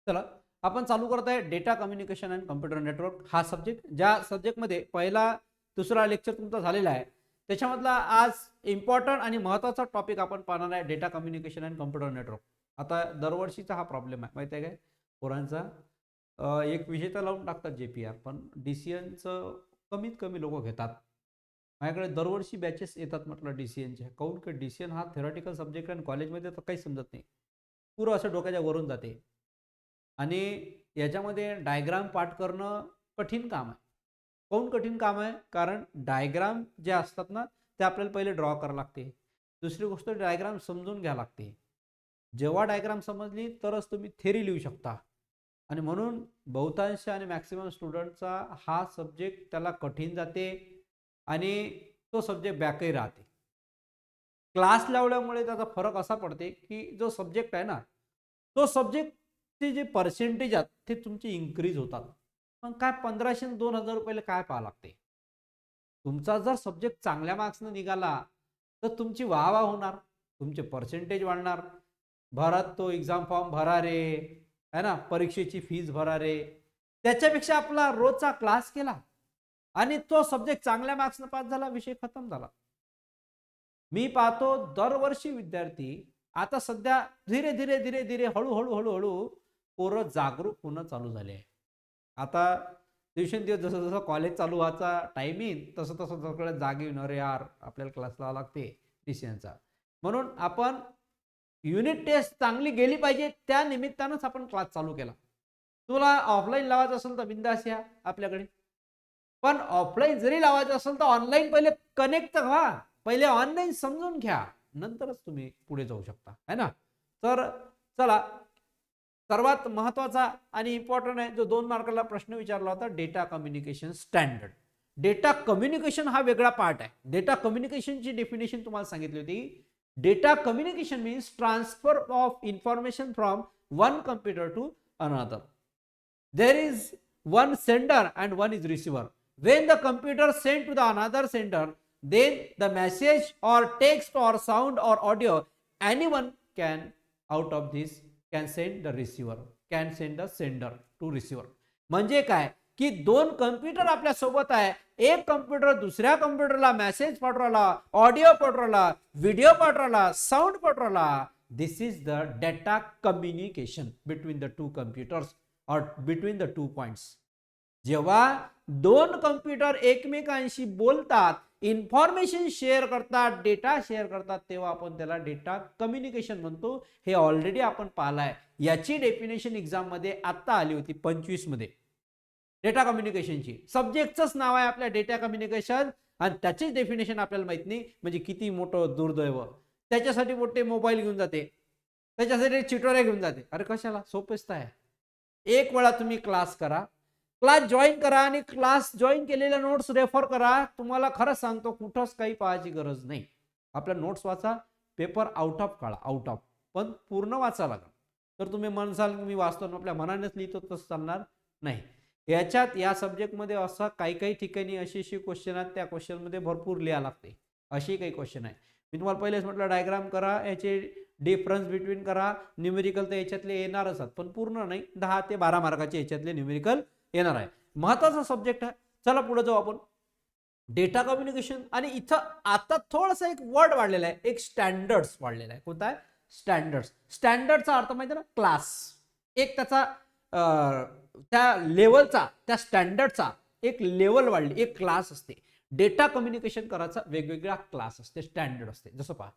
चला आपण चालू करत आहे data communication and computer network हा सब्जेक्ट. ज्या सब्जेक्टमध्ये पहिला दुसरा लेक्चर तुमचा झालेला आहे त्याच्यामधला आज इम्पॉर्टंट आणि महत्त्वाचा टॉपिक आपण पाहणार आहे data communication and computer network. आता दरवर्षीचा हा प्रॉब्लेम आहे माहिती आहे काय, पोरांचा एक विषय तर लावून टाकतात JPR, पण DCNचं कमीत कमी लोक घेतात. माझ्याकडे दरवर्षी बॅचेस येतात म्हटलं DCNचे. काऊन की DCN हा थेरॉटिकल सब्जेक्ट आणि कॉलेजमध्ये तर काही समजत नाही, पुरं असं डोक्याच्या वरून जाते आणि याच्यामध्ये डायग्राम पाठ करणं कठीण काम आहे. काऊन कठीण काम आहे, कारण डायग्राम जे असतात ना ते आपल्याला पहिले ड्रॉ करावं लागते. दुसरी गोष्ट डायग्राम समजून घ्यावं लागते. जेव्हा डायग्राम समजली तरच तुम्ही थेरी लिहू शकता. आणि म्हणून बहुतांश आणि मॅक्सिमम स्टुडंटचा हा सब्जेक्ट त्याला कठीण जाते आणि तो सब्जेक्ट बॅकही राहते. क्लास लावल्यामुळे त्याचा फरक असा पडते की जो सब्जेक्ट आहे ना तो सब्जेक्टचे जे पर्सेंटेज आहेत ते तुमचे इन्क्रीज होतात. पण काय 1500 आणि 2000 रुपयाला काय पाहा लागते. तुमचा जर सब्जेक्ट चांगल्या मार्क्सने निघाला तर तुमची वाह होणार, तुमचे पर्सेंटेज वाढणार. भरत तो एक्झाम फॉर्म भरा रे, है ना, परीक्षेची फीस भरा रे, त्याच्यापेक्षा आपला रोजचा क्लास केला आणि तो सब्जेक्ट चांगल्या मार्क्सने पास झाला, विषय खतम झाला. मी पाहतो दरवर्षी विद्यार्थी आता सध्या धीरे धीरे धीरे धीरे हळूहळू हळूहळू पोरं जागरूक होणं चालू झाले आहे. आता दिवसेंदिवस जसं जसं कॉलेज चालू व्हायचा टाइम येईल तसं तसं सगळं जागे येणार यार, आपल्याला क्लास लावा लागते DCNचा. म्हणून आपण युनिट टेस्ट चांगली गेली पाहिजे त्या निमित्तानंच आपण क्लास चालू केला. तुला ऑफलाईन लावायचं असेल तर बिंदास या आपल्याकडे, पण ऑफलाईन जरी लावायचं असेल तर ऑनलाईन पहिले कनेक्ट तर व्हा, पहिले ऑनलाईन समजून घ्या, नंतरच तुम्ही पुढे जाऊ शकता, है ना. तर चला, सर्वात महत्वाचा आणि इम्पॉर्टंट आहे जो 2 मार्काला प्रश्न विचारला होता, data communication standard. Data communication हा वेगळा पार्ट आहे. डेटा कम्युनिकेशनची डेफिनेशन तुम्हाला सांगितली होती. Data communication means transfer of information from one computer to another. There is one sender and one is receiver. When the computer sent to the another sender, then the message or text or sound or audio, anyone can out of this can send the receiver, can send the sender to receiver. म्हणजे काय की दोन computer आपल्या सोबत आहे, एक computer दुसऱ्या कम्प्युटरला मेसेज पाठवला, ऑडिओ पाठवला, व्हिडिओ पाठवला, साऊंड पाठवला. This is the data communication between the two computers or between the 2 points. जेव्हा दोन कम्प्युटर एकमेकांशी बोलतात, इन्फॉर्मेशन शेअर करतात, डेटा शेअर करतात, तेव्हा आपण त्याला डेटा कम्युनिकेशन म्हणतो. हे ऑलरेडी आपण पाहिलंय. याची डेफिनेशन एक्झाम मध्ये आता आली होती 25 मध्ये. डेटा कम्युनिकेशनची सब्जेक्टच नाव आहे आपल्या डेटा कम्युनिकेशन आणि त्याचीच डेफिनेशन आपल्याला माहित नाही, म्हणजे किती मोठं दुर्दैव. त्याच्यासाठी मोठे मोबाईल घेऊन जाते, त्याच्यासाठी चिटोऱ्या घेऊन जाते. अरे कशाला, सोपेच आहे. एक वेळा तुम्ही क्लास करा, क्लास जॉईन करा आणि क्लास जॉईन केलेल्या नोट्स रेफर करा. तुम्हाला खरंच सांगतो कुठंच काही पाहायची गरज नाही. आपल्या नोट्स वाचा, पेपर आउट ऑफ काढा, आउट ऑफ, पण पूर्ण वाचा लागेल. तर तुम्ही म्हणसाल मी वाचतो आपल्या मनानेच लिहितो, तसं चालणार नाही. याच्यात या सब्जेक्टमध्ये असं काही काही ठिकाणी अशी क्वेश्चन आहेत, त्या क्वेश्चनमध्ये भरपूर लिहा लागते. अशी काही क्वेश्चन आहे. मी तुम्हाला पहिलेच म्हटलं डायग्राम करा, याचे डिफरन्स बिटवीन करा, न्यूमेरिकल तर याच्यातले येणारच आहेत, पण पूर्ण नाही, 10 ते 12 मार्काचे याच्यातले न्यूमेरिकल येणार आहे. महत्वाचा सब्जेक्ट आहे. चला पुढे जाऊ आपण. डेटा कम्युनिकेशन आणि इथं आता थोडासा एक वर्ड वाढलेला आहे, एक स्टँडर्ड्स वाढलेला आहे. कोणता आहे? स्टँडर्ड्स. स्टँडर्डचा अर्थ माहिती आहे ना, क्लास. एक त्याचा त्या लेवलचा, त्या स्टँडर्डचा एक लेवल वाढली, एक क्लास असते. डेटा कम्युनिकेशन करायचा वेगवेगळा क्लास असते, स्टँडर्ड असते. जसं पहा,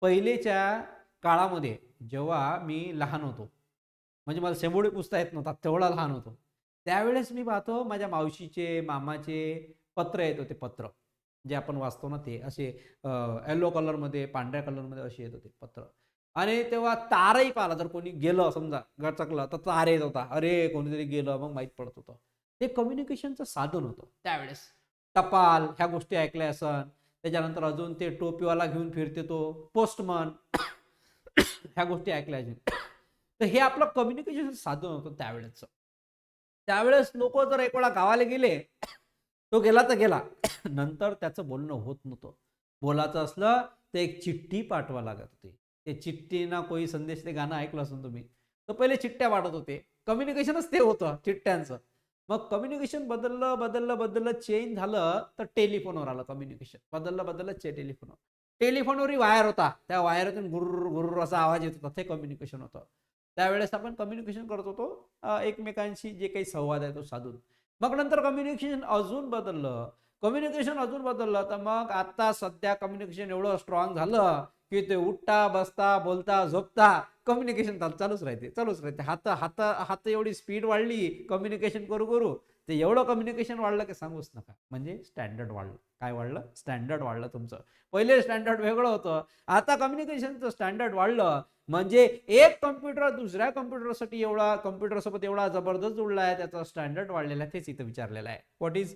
पहिलेच्या काळामध्ये जेव्हा मी लहान होतो, म्हणजे मला शेंबोडी पुसता येत नव्हता, तेवढा लहान होतो, त्यावेळेस मी पाहतो माझ्या मावशीचे मामाचे पत्र येत होते. पत्र जे आपण वाचतो ना ते असे येलो कलरमध्ये, पांढऱ्या कलरमध्ये असे येत होते पत्र. आणि तेव्हा तारही पाहिला, जर कोणी गेलं समजा गचकलं तर तार येत होता, अरे कोणीतरी गेलं, मग माहीत पडत होतं. ते कम्युनिकेशनचं साधन होतं त्यावेळेस. टपाल ह्या गोष्टी ऐकल्या असन. त्याच्यानंतर अजून ते टोपीवाला घेऊन फिरते तो पोस्टमन, ह्या गोष्टी ऐकल्या असेल. तर हे आपलं कम्युनिकेशन साधन होतं त्यावेळेस. त्यावेळेस लोक जर एक वेळा गावाला गेले, तो गेला तर गेला, नंतर त्याचं बोलणं होत नव्हतं. बोलायचं असलं तर एक चिठ्ठी पाठवा लागत होती. ते चिठ्ठी ना कोई संदेश, ते गाणं ऐकलं असेल तुम्ही, तर पहिले चिठ्ठ्या पाठवत होते. कम्युनिकेशनच ते होतं चिठ्ठ्यांचं. मग कम्युनिकेशन बदललं बदललं बदललं चेंज झालं तर टेलिफोनवर आलं कम्युनिकेशन. बदललं बदललं टेलिफोनवर. टेलिफोनवरही वायर होता, त्या वायरतून गुर्र गुर्र असा आवाज येत होता, ते कम्युनिकेशन होतं. त्यावेळेस आपण कम्युनिकेशन करत होतो एकमेकांशी जे काही संवाद आहे तो साधून. मग नंतर कम्युनिकेशन अजून बदललं, कम्युनिकेशन अजून बदललं, तर मग आता सध्या कम्युनिकेशन एवढं स्ट्रॉंग झालं की ते उठता बसता बोलता झोपता कम्युनिकेशन चालूच राहते चालूच राहते. हात हात हात एवढी स्पीड वाढली कम्युनिकेशन करू करू, ते एवढं कम्युनिकेशन वाढलं की सांगूच नका. म्हणजे स्टँडर्ड वाढलं. काय वाढलं? स्टँडर्ड वाढलं तुमचं. पहिले स्टँडर्ड वेगळं होतं, आता कम्युनिकेशनचं स्टँडर्ड वाढलं. म्हणजे एक कम्प्युटर दुसऱ्या कम्प्युटरसाठी एवढा, कम्प्युटरसोबत एवढा जबरदस्त जोडला आहे, त्याचा स्टँडर्ड वाढलेला आहे. तेच इथं विचारलेलं आहे. What is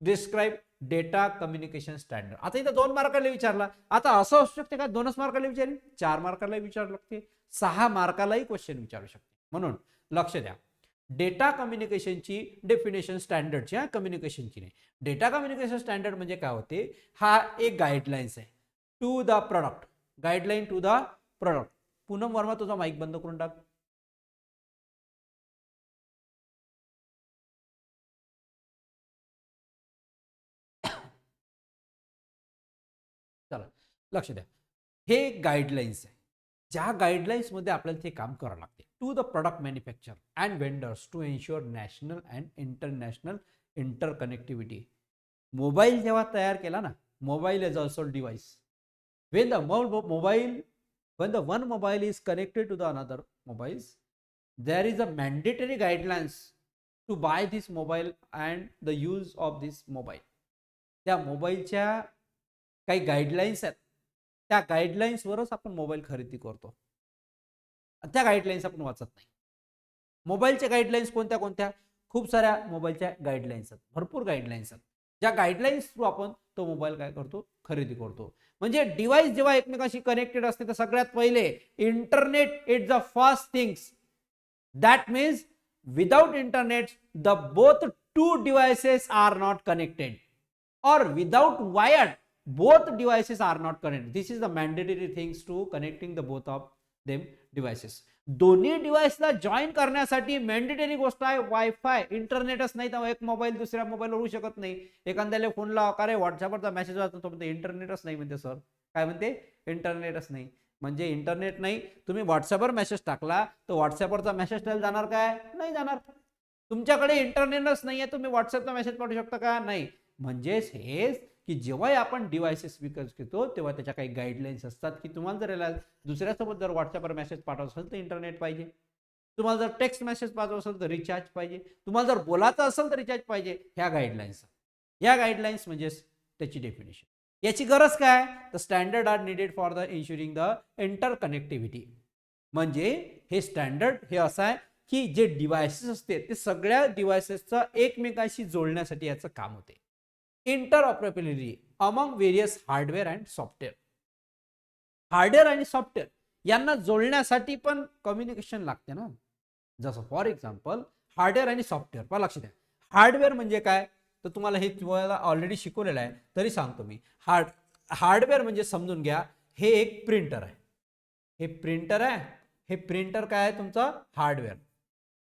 describe data communication standard. आता इथं 2 मार्काला विचारला. आता असं असू शकते का 2च मार्काला विचारेल? 4 मार्काला विचारू शकते, 6 मार्कालाही क्वेश्चन विचारू शकते. म्हणून लक्ष द्या. डेटा कम्युनिकेशनची डेफिनेशन स्टँडर्डची, कम्युनिकेशनची नाही. डेटा कम्युनिकेशन स्टँडर्ड म्हणजे काय होते? हा एक गाईडलाईन्स आहे to the product. Guideline to the product. Poonam Verma तुझा माईक बंद करून टाक. चला लक्ष द्या. हे गाईडलाईन्स आहे, ज्या गाईडलाईन्स मध्ये आपल्याला ते काम करावं लागते. To the product manufacture and vendors to ensure national and international interconnectivity. Mobile जेव्हा तयार केला ना, mobile is also device. when the mobile when the one mobile is connected to the another mobiles, there is a mandatory guidelines to buy this mobile and the use of this mobile. त्या मोबाईलच्या काही guidelines आहेत, त्या गाईडलाईन्सवरच आपण mobile खरेदी करतो. त्या guidelines आपण वाचत नाही. मोबाईलच्या गाईडलाईन्स कोणत्या कोणत्या? खूप साऱ्या मोबाईलच्या गाईडलाईन्स आहेत, भरपूर गाईडलाईन्स आहेत, ज्या गाईडलाईन्स थ्रू आपण तो मोबाईल काय करतो? खरेदी करतो. म्हणजे डिव्हाइस जेव्हा एकमेकांशी कनेक्टेड असते तर सगळ्यात पहिले internet is the first things. That means without internet the both two devices are not connected, or without wired both devices are not connected. This is the mandatory things to connecting the both of them devices. दोन्ही डिव्हाइसला join करण्यासाठी mandatory गोष्ट आहे wifi. इंटरनेटच नाही तर एक mobile दुसऱ्या मोबाईलवर होऊ शकत नाही. एखाद्याला फोन लावा, का रे व्हॉट्सअपवरचा मेसेज वाचतो, तो म्हणते इंटरनेटच नाही. म्हणते सर काय म्हणते? इंटरनेटच नाही. म्हणजे इंटरनेट नाही, तुम्ही व्हॉट्सअपवर मेसेज टाकला तर व्हॉट्सअपवरचा मेसेज त्याला जाणार काय? नाही जाणार. तुमच्याकडे इंटरनेटच नाहीये, तुम्ही व्हॉट्सअपचा मेसेज पाठवू शकता का? नाही. म्हणजेच हेच की जेव्हा आपण डिव्हाइसेस विकत घेतो तेव्हा त्याच्या काही गाईडलाईन्स असतात की तुम्हाला जर दुसऱ्यासोबत जर व्हॉट्सअपवर मेसेज पाठवायचा असेल तर इंटरनेट पाहिजे, तुम्हाला जर टेक्स्ट मेसेज पाठवायचा असेल तर रिचार्ज पाहिजे, तुम्हाला जर बोलायचं असेल तर रिचार्ज पाहिजे. ह्या गाईडलाईन्स, या गाईडलाईन्स म्हणजे त्याची डेफिनेशन. याची गरज काय? तर standard are needed for the ensuring the interconnectivity. म्हणजे हे स्टँडर्ड हे असं आहे की जे डिव्हाइसेस असते ते सगळ्या डिव्हाइसेसचं एकमेकांशी जोडण्यासाठी याचं काम होते. Interoperability among various hardware and software. Hardware आणि सॉफ्टवेअर यांना जोडण्यासाठी पण कम्युनिकेशन लागते ना. जसं फॉर एक्झाम्पल हार्डवेअर आणि सॉफ्टवेअर. पहा लक्ष द्या. हार्डवेअर म्हणजे काय? तर तुम्हाला हे तुम्हाला ऑलरेडी शिकवलेलं आहे तरी सांगतो मी. हार्डवेअर म्हणजे समजून घ्या, हे एक प्रिंटर आहे. हे प्रिंटर आहे. हे प्रिंटर काय आहे? तुमचं हार्डवेअर.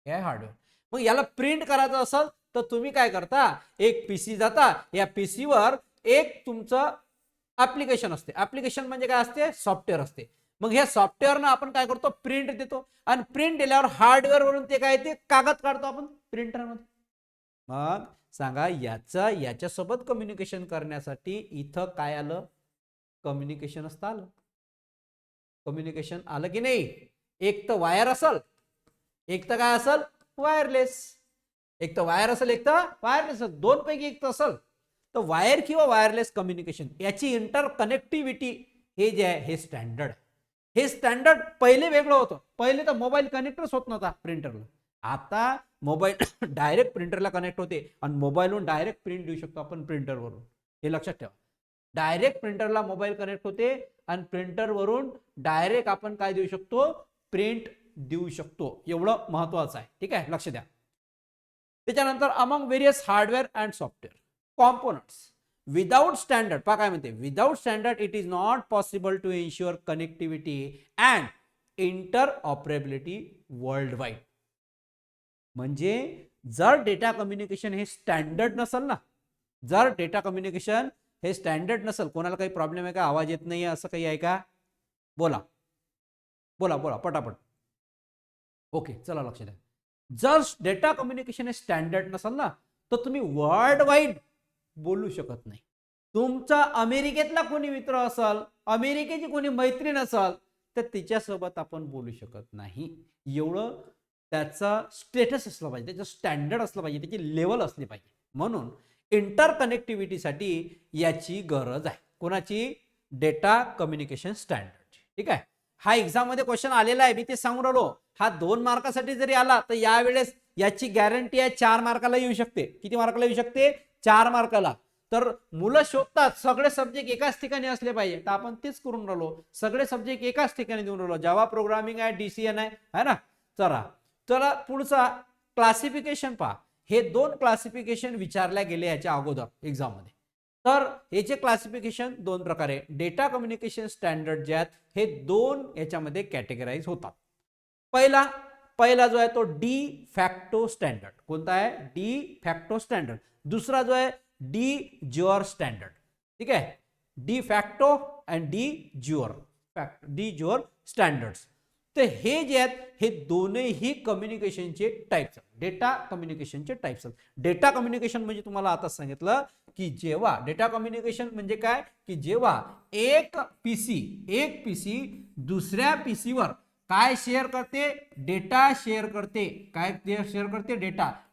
हे आहे हार्डवेअर. मग याला प्रिंट करायचं असेल तर तुम्ही काय करता? एक पीसी जाता, या पीसीवर एक तुमचं ऍप्लिकेशन असते. ऍप्लिकेशन म्हणजे काय असते? सॉफ्टवेअर असते. मग ह्या सॉफ्टवेअरनं आपण काय करतो? प्रिंट देतो, आणि प्रिंट दिल्यावर हार्डवेअर वरून ते काय ते कागद काढतो आपण प्रिंटरमध्ये. मग सांगा याच्यासोबत कम्युनिकेशन करण्यासाठी इथं काय आलं? कम्युनिकेशन असतं आलं. कम्युनिकेशन आलं की नाही? एक तर वायर असेल, एक तर काय असेल? वायरलेस. एक तर वायर असेल, एक तर वायरलेस. दोन पैकी एक तर असेल तर वायर किंवा वायरलेस कम्युनिकेशन याची इंटरकनेक्टिव्हिटी हे जे आहे हे स्टँडर्ड. हे स्टँडर्ड पहिले वेगळं होतं. पहिले तर मोबाईल कनेक्टच होत नव्हता प्रिंटरला. आता मोबाईल डायरेक्ट प्रिंटरला कनेक्ट होते आणि मोबाईलवरून डायरेक्ट प्रिंट देऊ शकतो आपण प्रिंटरवरून. हे लक्षात ठेवा. डायरेक्ट प्रिंटरला मोबाईल कनेक्ट होते आणि प्रिंटरवरून डायरेक्ट आपण काय देऊ शकतो? प्रिंट देऊ शकतो. एवढं महत्वाचं आहे. ठीक आहे, लक्ष द्या. त्याच्यानंतर among various hardware and software components without standard. पहा काय म्हणते? Without standard it is not possible to ensure connectivity and interoperability world wide. म्हणजे जर डेटा कम्युनिकेशन हे स्टँडर्ड नसेल ना, जर डेटा कम्युनिकेशन हे स्टँडर्ड नसेल, कोणाला काही प्रॉब्लेम आहे का, आवाज येत नाहीये असं काही आहे का, बोला बोला बोला पटापट. ओके चला लक्ष द्या. जर डेटा कम्युनिकेशन हे स्टँडर्ड नसेल ना, तर तुम्ही वर्ल्ड वाईड बोलू शकत नाही. तुमचा अमेरिकेतला कोणी मित्र असेल, अमेरिकेची कोणी मैत्रीण असेल, तर तिच्यासोबत आपण बोलू शकत नाही. एवढं त्याचा स्टेटस असलं पाहिजे, त्याचं स्टँडर्ड असलं पाहिजे, त्याची लेवल असली पाहिजे. म्हणून इंटर कनेक्टिव्हिटीसाठी याची गरज आहे. कोणाची? Data communication standard. ठीक आहे. हा एक्झाम मध्ये क्वेश्चन आलेला आहे, मी ते सांगून राहिलो. हा 2 मार्कासाठी जरी आला तर यावेळेस याची गॅरंटी आहे 4 मार्काला येऊ शकते. किती मार्काला येऊ शकते? 4 मार्काला. तर मुलं शोधतात सगळे सब्जेक्ट एकाच ठिकाणी असले पाहिजे, तर आपण तेच करून राहिलो. सगळे सब्जेक्ट एकाच ठिकाणी देऊन राहिलो. जावा प्रोग्रामिंग आहे, DCN आहे ना. चला चला पुढचा क्लासिफिकेशन पहा. हे 2 क्लासिफिकेशन विचारल्या गेले याच्या अगोदर एक्झाम मध्ये. तर याचे क्लासिफिकेशन 2 प्रकारे. डेटा कम्युनिकेशन स्टँडर्ड जे आहेत हे 2 याच्यामध्ये कॅटेगराइज होतात. पहिला जो आहे तो डी फॅक्टो स्टँडर्ड. कोणता आहे? De facto standard. दुसरा जो आहे डी ज्युअर स्टँडर्ड. ठीक आहे. De facto and de jure standards. तर हे जे आहेत हे दोन्ही कम्युनिकेशनचे टाइप्स आहेत, डेटा कम्युनिकेशनचे टाइप्स आहेत. डेटा कम्युनिकेशन म्हणजे तुम्हाला आता सांगितलं की जेव्हा डेटा कम्युनिकेशन म्हणजे काय, की जेव्हा एक पीसी दुसऱ्या पीसीवर काय शेअर करते? डेटा शेअर करते. काय शेअर करते?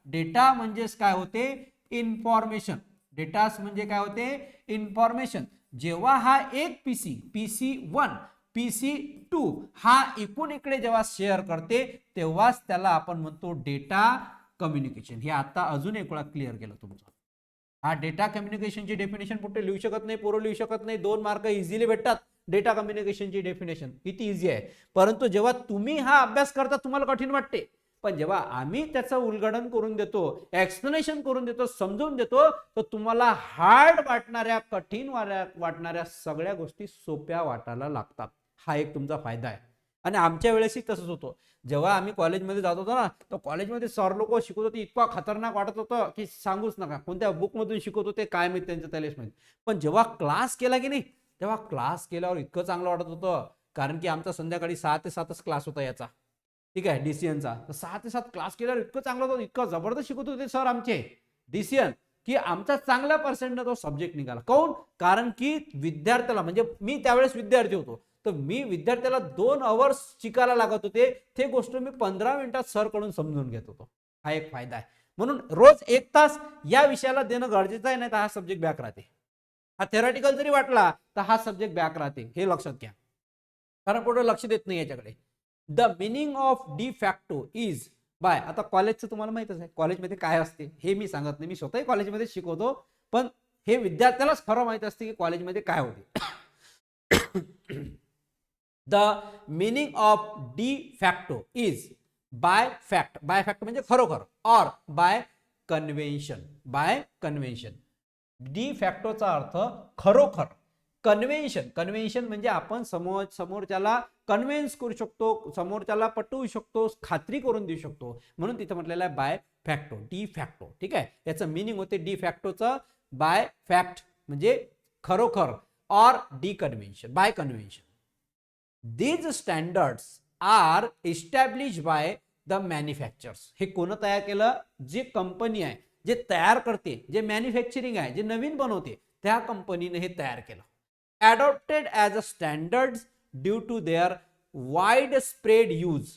डेटा म्हणजेच काय होते? इन्फॉर्मेशन. डेटा म्हणजे काय होते? इन्फॉर्मेशन. जेव्हा हा एक PC1 PC2 हा एकूण इकडे जेव्हा शेअर करते तेव्हाच त्याला आपण म्हणतो डेटा कम्युनिकेशन. हे आता अजून एक वेळा क्लिअर केलं तुमचं. हा डेटा कम्युनिकेशनची डेफिनेशन कुठे लिहू शकत नाही, पोरं लिहू शकत नाही. 2 मार्क इझिली भेटतात. डेटा कम्युनिकेशनची डेफिनेशन किती इझी आहे. परंतु जेव्हा तुम्ही हा अभ्यास करता तुम्हाला कठीण वाटते, पण जेव्हा आम्ही त्याचं उलगडन करून देतो, एक्सप्लेनेशन करून देतो, समजून देतो, तर तुम्हाला हार्ड वाटणाऱ्या, कठीण वाटणाऱ्या सगळ्या गोष्टी सोप्या वाटायला लागतात. हा एक तुमचा फायदा आहे. आणि आमच्या वेळेसही तसंच होतं. जेव्हा आम्ही कॉलेजमध्ये जात होतो ना, तर कॉलेजमध्ये सर लोक शिकवत होते, इतका खतरनाक वाटत होतं की सांगूच नका. कोणत्या बुकमधून शिकवत होते काय माहिती, त्यांचं त्यालाच माहिती. पण जेव्हा क्लास केला की नाही, तेव्हा क्लास केल्यावर इतकं चांगलं वाटत होतं. कारण की आमचा संध्याकाळी 6 ते 7च क्लास होता याचा. ठीक आहे, DCNचा. तर 6 ते 7 क्लास केल्यावर इतकं चांगलं होतं, इतकं जबरदस्त शिकवत होते सर आमचे DCN, की आमचा चांगल्या पर्सेंटने तो सब्जेक्ट निघाला. काऊन? कारण की विद्यार्थ्याला, म्हणजे मी त्यावेळेस विद्यार्थी होतो, तर मी विद्यार्थ्याला 2 आवर्स शिकायला लागत होते, ते गोष्ट मी 15 मिनिटात सर कडून समजून घेत होतो. हा एक फायदा आहे. म्हणून रोज 1 तास या विषयाला देणं गरजेचं आहे, नाही तर हा सब्जेक्ट बॅक राहते. हा थेरॉटिकल जरी वाटला तर हा सब्जेक्ट बॅक राहते, हे लक्षात घ्या. कारण पुढे लक्ष देत नाही याच्याकडे. The meaning of de facto is bye. आता कॉलेजचं तुम्हाला माहितच आहे, कॉलेजमध्ये काय असते हे मी सांगत नाही, मी स्वतःही कॉलेजमध्ये शिकवतो, पण हे विद्यार्थ्यालाच खरं माहित असते की कॉलेजमध्ये काय होते. The meaning of de facto is by fact. By fact म्हणजे खरोखर, ऑर बाय कन्व्हेन्शन. डी फॅक्टोचा अर्थ खरोखर. कन्व्हेन्शन म्हणजे आपण समोरच्याला कन्व्हिन्स करू शकतो, समोरच्याला पटवू शकतो, खात्री करून देऊ शकतो. म्हणून तिथे म्हटलेलं आहे बाय फॅक्टो, डी फॅक्टो. ठीक आहे. याचं मिनिंग होते डी फॅक्टोचं बाय फॅक्ट म्हणजे खरोखर, or de convention, by convention. These standards are established by the manufacturers. हे कोण तयार केलं? जे कंपनी आहे, जे तयार करते, जे मॅन्युफॅक्चरिंग आहे, जे नवीन बनवते, त्या कंपनीने हे तयार केलं. Adopted as a standards due to their wide spread use.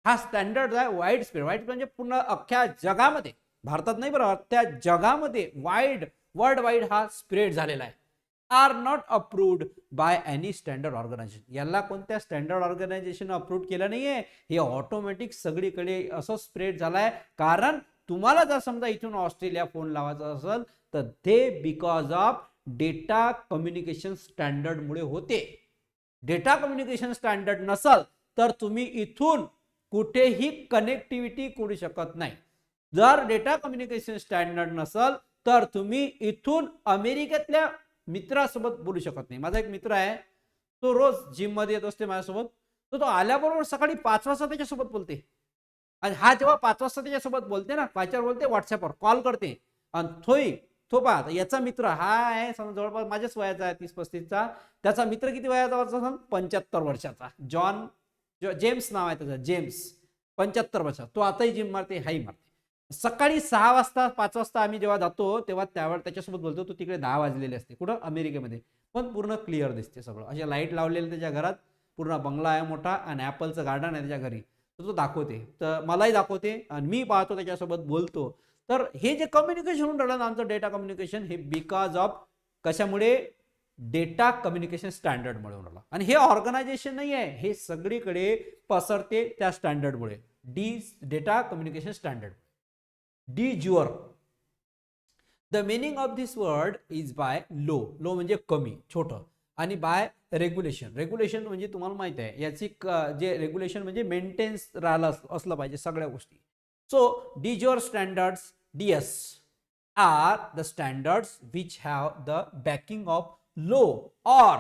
हा स्टँडर्ड आहे वाइड स्प्रेड. वाइड म्हणजे पूर्ण अख्ख्या जगामध्ये, भारतात नाही बरं, त्या जगामध्ये वर्ल्ड वाईड हा स्प्रेड झालेला आहे. Are not approved by any standard organisation. याला कोणत्या स्टँडर्ड ऑर्गनायझेशन अप्रूव्ह केलं नाहीये. हे ऑटोमॅटिक सगळीकडे असं स्प्रेड झालाय. कारण तुम्हाला जर समजा इथून ऑस्ट्रेलिया फोन लावायचा असेल तर ते because of data communication standard मुळे होते. डेटा कम्युनिकेशन स्टँडर्ड नसल तर तुम्ही इथून कुठेही कनेक्टिव्हिटी करू शकत नाही. जर डेटा कम्युनिकेशन स्टँडर्ड नसल तर तुम्ही इथून अमेरिकेतल्या मित्रासोबत बोलू शकत नाही. माझा एक मित्र आहे, तो रोज जिम मध्ये येत असते माझ्यासोबत, तो आल्याबरोबर सकाळी 5 वाजता त्याच्यासोबत बोलते. आणि हा जेव्हा 5 वाजता त्याच्यासोबत बोलते ना, पाच्यावर बोलते, व्हॉट्सअपवर कॉल करते आणि तो पहा याचा मित्र हा आहे जवळपास माझ्याच वयाचा आहे, 30-35चा. त्याचा मित्र किती वयाचा असेल? 75 वर्षाचा. जेम्स नाव आहे त्याचं, जेम्स. 75 वर्ष. तो आताही जिम मारते, हाही मारते. सकाळी 6 वाजता 5 वाजता आम्ही जेव्हा जातो तेव्हा त्याच्यासोबत बोलतो. तो तिकडे 10 वाजलेले असते. कुठं? अमेरिकेमध्ये. पण पूर्ण क्लिअर दिसते सगळं. अशा लाईट लावलेले त्याच्या घरात, पूर्ण बंगला आहे मोठा आणि ॲपलचं गार्डन आहे त्याच्या घरी. तो दाखवते, तर मलाही दाखवते आणि मी पाहतो, त्याच्यासोबत बोलतो. तर हे जे कम्युनिकेशन होऊन राहिलं ना आमचं डेटा कम्युनिकेशन, हे बिकॉज ऑफ कशामुळे? डेटा कम्युनिकेशन स्टँडर्डमुळे होऊन राहिलं. आणि हे ऑर्गनायझेशन नाही आहे, हे सगळीकडे पसरते त्या स्टँडर्डमुळे. Data communication standard. De jure. The meaning of this word is by law. Low म्हणजे कमी, छोटं. आणि बाय रेग्युलेशन. रेग्युलेशन म्हणजे तुम्हाला माहिती आहे याची जे रेग्युलेशन म्हणजे मेंटेन्स राहिलं असलं पाहिजे सगळ्या गोष्टी. So de jure standards, DS, are the standards which have the backing of law or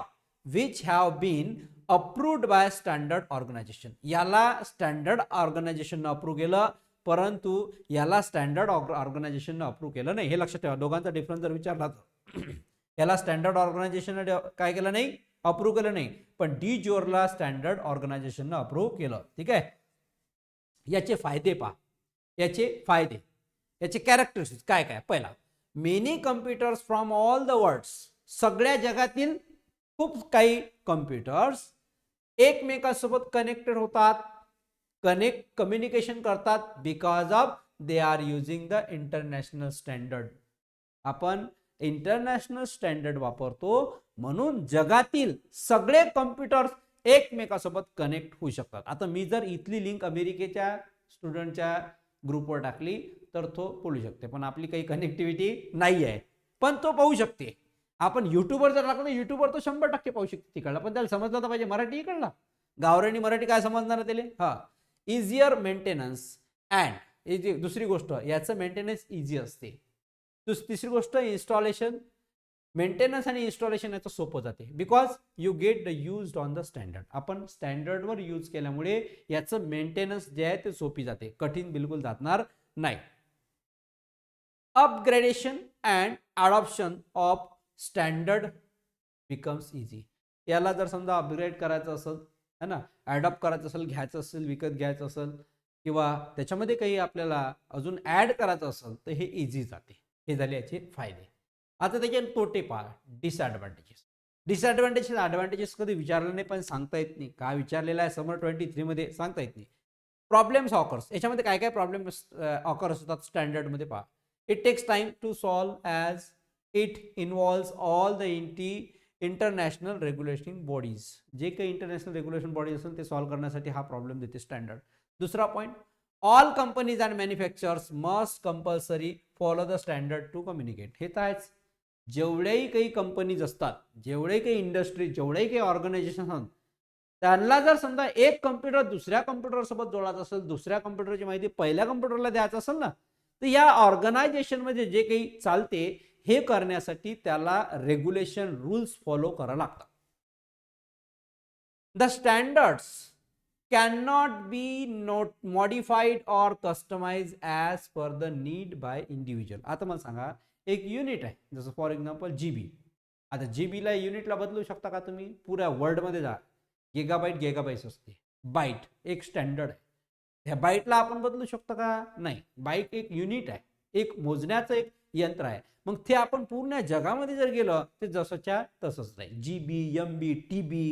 which have been approved by standard organization. याला स्टँडर्ड ऑर्गनायझेशन अप्रूव्ह केलं, परंतु याला स्टँडर्ड ऑर्गनायझेशन अप्रूव्ह केलं नाही. हे लक्षात ठेवा, दोघांचा डिफरन्स जर विचारला तर याला स्टँडर्ड ऑर्गनायझेशन काय केलं नाही? अप्रूव्ह केलं नाही. पण डी ज्युअरला स्टँडर्ड ऑर्गनायझेशन अप्रूव्ह केलं. ठीक आहे. याचे फायदे पहा. याचे फायदे, याचे कॅरेक्टरिस्टिक्स काय काय? पहिला, many computers from all the worlds. सगळ्या जगातील खूप काही कम्प्युटर्स एकमेकांसोबत कनेक्टेड होतात, कम्युनिकेशन करतात because of they are using the international standard. आपण इंटरनॅशनल स्टँडर्ड वापरतो म्हणून जगातील सगळे कम्प्युटर्स एकमेकांसोबत कनेक्ट होऊ शकतात. आता मी जर इथली लिंक अमेरिकेच्या स्टुडंटच्या ग्रुपवर टाकली तर तो बोलू शकते, पण आपली काही कनेक्टिव्हिटी नाही आहे, पण तो पाहू शकते. आपण युट्यूबवर जर टाकलं तर युट्यूबवर तो 100% पाहू शकते तिकडला, पण त्याला समजलं तर पाहिजे मराठी इकडला. गावरानी मराठी काय समजणार त्याला? हा. इझियर मेंटेनन्स अँड दुसरी गोष्ट, याचं मेंटेनन्स इझी असते. तिसरी गोष्ट, इन्स्टॉलेशन. मेंटेनन्स आणि इन्स्टॉलेशन याचं सोपं जाते because you get the use on the standard. आपण स्टँडर्डवर यूज केल्यामुळे याचं मेंटेनन्स जे आहे ते सोपी जाते, कठीण बिलकुल जाणार नाही. Upgradation and adoption of standard becomes easy. याला जर समजा अपग्रेड करायचं असेल है ना, ॲडॉप्ट करायचं असेल, घ्यायचं असेल, विकत घ्यायचं असेल किंवा त्याच्यामध्ये काही आपल्याला अजून ॲड करायचं असेल तर हे इझी जाते. हे झाले याचे फायदे. आता त्याचे तोटे पहा, डिसएडव्हान्टेजेस. डिसएडव्हान्टेजेस ॲडव्हान्टेजेस कधी विचारलं नाही, पण सांगता येत नाही. काय विचारलेलं आहे समर 23 मध्ये सांगता येत नाही. Problems occurs. याच्यामध्ये काय काय प्रॉब्लेम्स ऑकर्स होतात स्टँडर्डमध्ये पहा. It takes time to solve as it involves all the international regulating bodies. जे काही इंटरनॅशनल रेग्युलेशन बॉडी असेल ते सॉल्व्ह करण्यासाठी हा प्रॉब्लेम देते स्टँडर्ड. दुसरा point, all companies and manufacturers must compulsory follow the standard to communicate. हे तर आहेच. जेवढ्याही काही कंपनीज असतात, जेवढे काही इंडस्ट्री, जेवढेही काही ऑर्गनायझेशन असतात, त्यांना जर समजा एक कम्प्युटर दुसऱ्या कम्प्युटर सोबत जोडायचं असेल, दुसऱ्या कम्प्युटरची माहिती पहिल्या कम्प्युटरला द्यायचं असेल ना, तर या ऑर्गनायझेशन मध्ये जे काही चालते हे करण्यासाठी त्याला रेग्युलेशन रूल्स फॉलो करावे लागतात. The standards cannot be modified or customized as per the need by individual. आता मला सांगा, एक युनिट आहे जसं फॉर एक्झाम्पल GB. आता जीबीला युनिटला बदलू शकता का तुम्ही? पुऱ्या वर्ल्ड मध्ये जा, गिगाबाईट असते. बाईट एक स्टँडर्ड आहे, ह्या बाईटला आपण बदलू शकतो का? नाही. बाईट एक युनिट आहे, एक मोजण्याचं एक यंत्र आहे. मग ते आपण पूर्ण जगामध्ये जर गेलं ते जसंच्या तसंच राहील. GB, MB, TB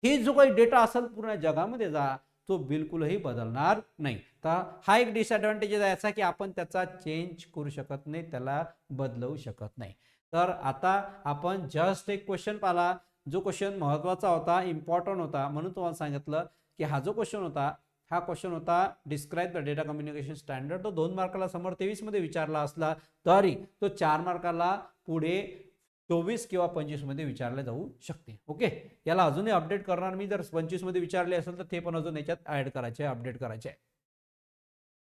हे जो काही डेटा असेल पूर्ण जगामध्ये जा, तो बिलकुलही बदलणार नाही. तर हा एक डिसएडव्हान्टेज आहे याचा की आपण त्याचा चेंज करू शकत नाही, त्याला बदलवू शकत नाही. तर आता आपण जस्ट एक क्वेश्चन पाहिला, जो क्वेश्चन महत्वाचा होता, इम्पॉर्टंट होता, म्हणून तुम्हाला सांगितलं की हा जो क्वेश्चन होता, हा क्वेश्चन होता describe the data communication standard. तो 2 मार्काला समोर 23 मध्ये विचारला असला तरी तो 4 मार्काला पुढे 24 किंवा 25 मध्ये विचारले जाऊ शकते. ओके, याला अजूनही अपडेट करणार मी. जर 25 मध्ये विचारले असेल तर ते पण अजून याच्यात ऍड करायचे, अपडेट करायचे.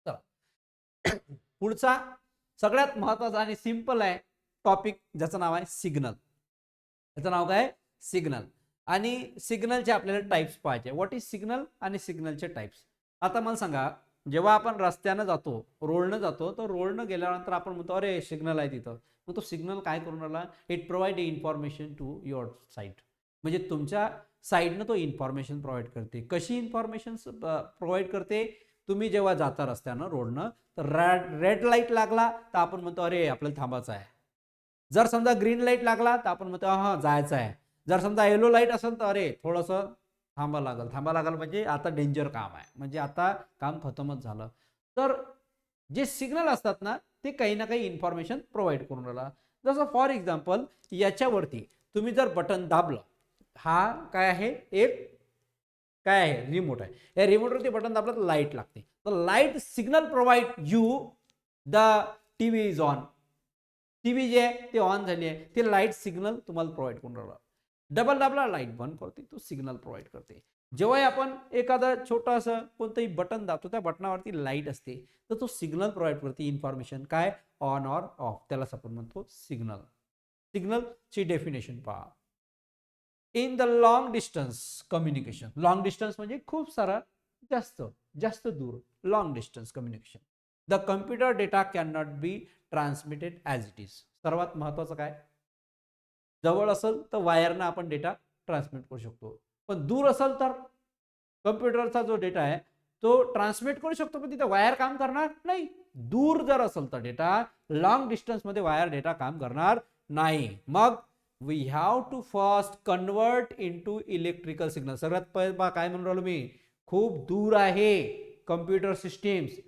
चला पुढचा सगळ्यात महत्वाचा आणि सिंपल आहे टॉपिक, ज्याचं नाव आहे सिग्नल. याचं नाव काय? सिग्नल. आणि सिग्नलचे आपल्याला टाइप्स पाहायचे. व्हॉट इज सिग्नल आणि सिग्नलचे टाइप्स. आता मला सांगा, जेव्हा आपण रस्त्यानं जातो, रोडनं जातो, तर रोडनं गेल्यानंतर आपण म्हणतो अरे सिग्नल आहे तिथं. मग तो सिग्नल काय करून राहिला, it provide information to your side. म्हणजे तुमच्या साईडनं तो इन्फॉर्मेशन प्रोव्हाइड करते. कशी इन्फॉर्मेशन प्रोव्हाइड करते, तुम्ही जेव्हा जाता रस्त्यानं रोडनं, तर रेड लाईट लागला तर आपण म्हणतो अरे आपल्याला थांबायचं आहे. जर समजा ग्रीन लाईट लागला तर आपण म्हणतो हां जायचं आहे. जर समजा येलो लाईट असेल तर अरे थोडंसं थांबा लागल म्हणजे आता डेंजर काम आहे, म्हणजे आता काम खतमच झालं. तर जे सिग्नल असतात ना ते काही ना काही इन्फॉर्मेशन प्रोव्हाइड करून राहिला. जसं फॉर एक्झाम्पल याच्यावरती तुम्ही जर बटन दाबलं, हा काय आहे, एक काय आहे, रिमोट आहे. या रिमोटवरती बटन दाबलं तर लाईट लागते. तर light signal provide you the TV is on. TV जे आहे ते ऑन झाली आहे, ते लाईट सिग्नल तुम्हाला प्रोव्हाइड करून राहिला. डबल दाबला लाईट बंद करते, तो सिग्नल प्रोव्हाइड करते. जेव्हा आपण एखादं छोटंसं कोणतंही बटन दाबतो, त्या बटनावरती लाईट असते, तर तो सिग्नल प्रोव्हाइड करते इन्फॉर्मेशन, काय ऑन ऑर ऑफ. त्याला आपण म्हणतो सिग्नल. सिग्नलची डेफिनेशन पहा. In the long distance communication. Long distance म्हणजे खूप सारा, जास्त जास्त दूर, long distance communication. The computer data can not be transmitted as it is. सर्वात महत्वाचं काय, जवळ असेल तर वायरनं आपण डेटा ट्रान्समिट करू शकतो, पण दूर असेल तर कम्प्युटरचा जो डेटा आहे तो ट्रान्समिट करू शकतो, पण तिथे वायर काम करणार नाही. दूर जर असेल तर डेटा, लॉंग डिस्टन्स मध्ये वायर डेटा काम करणार नाही. मग we have to first convert into electrical signal. सगळ्यात पहिले काय म्हणून राहिलो मी, खूप दूर आहे कम्प्युटर सिस्टीम्स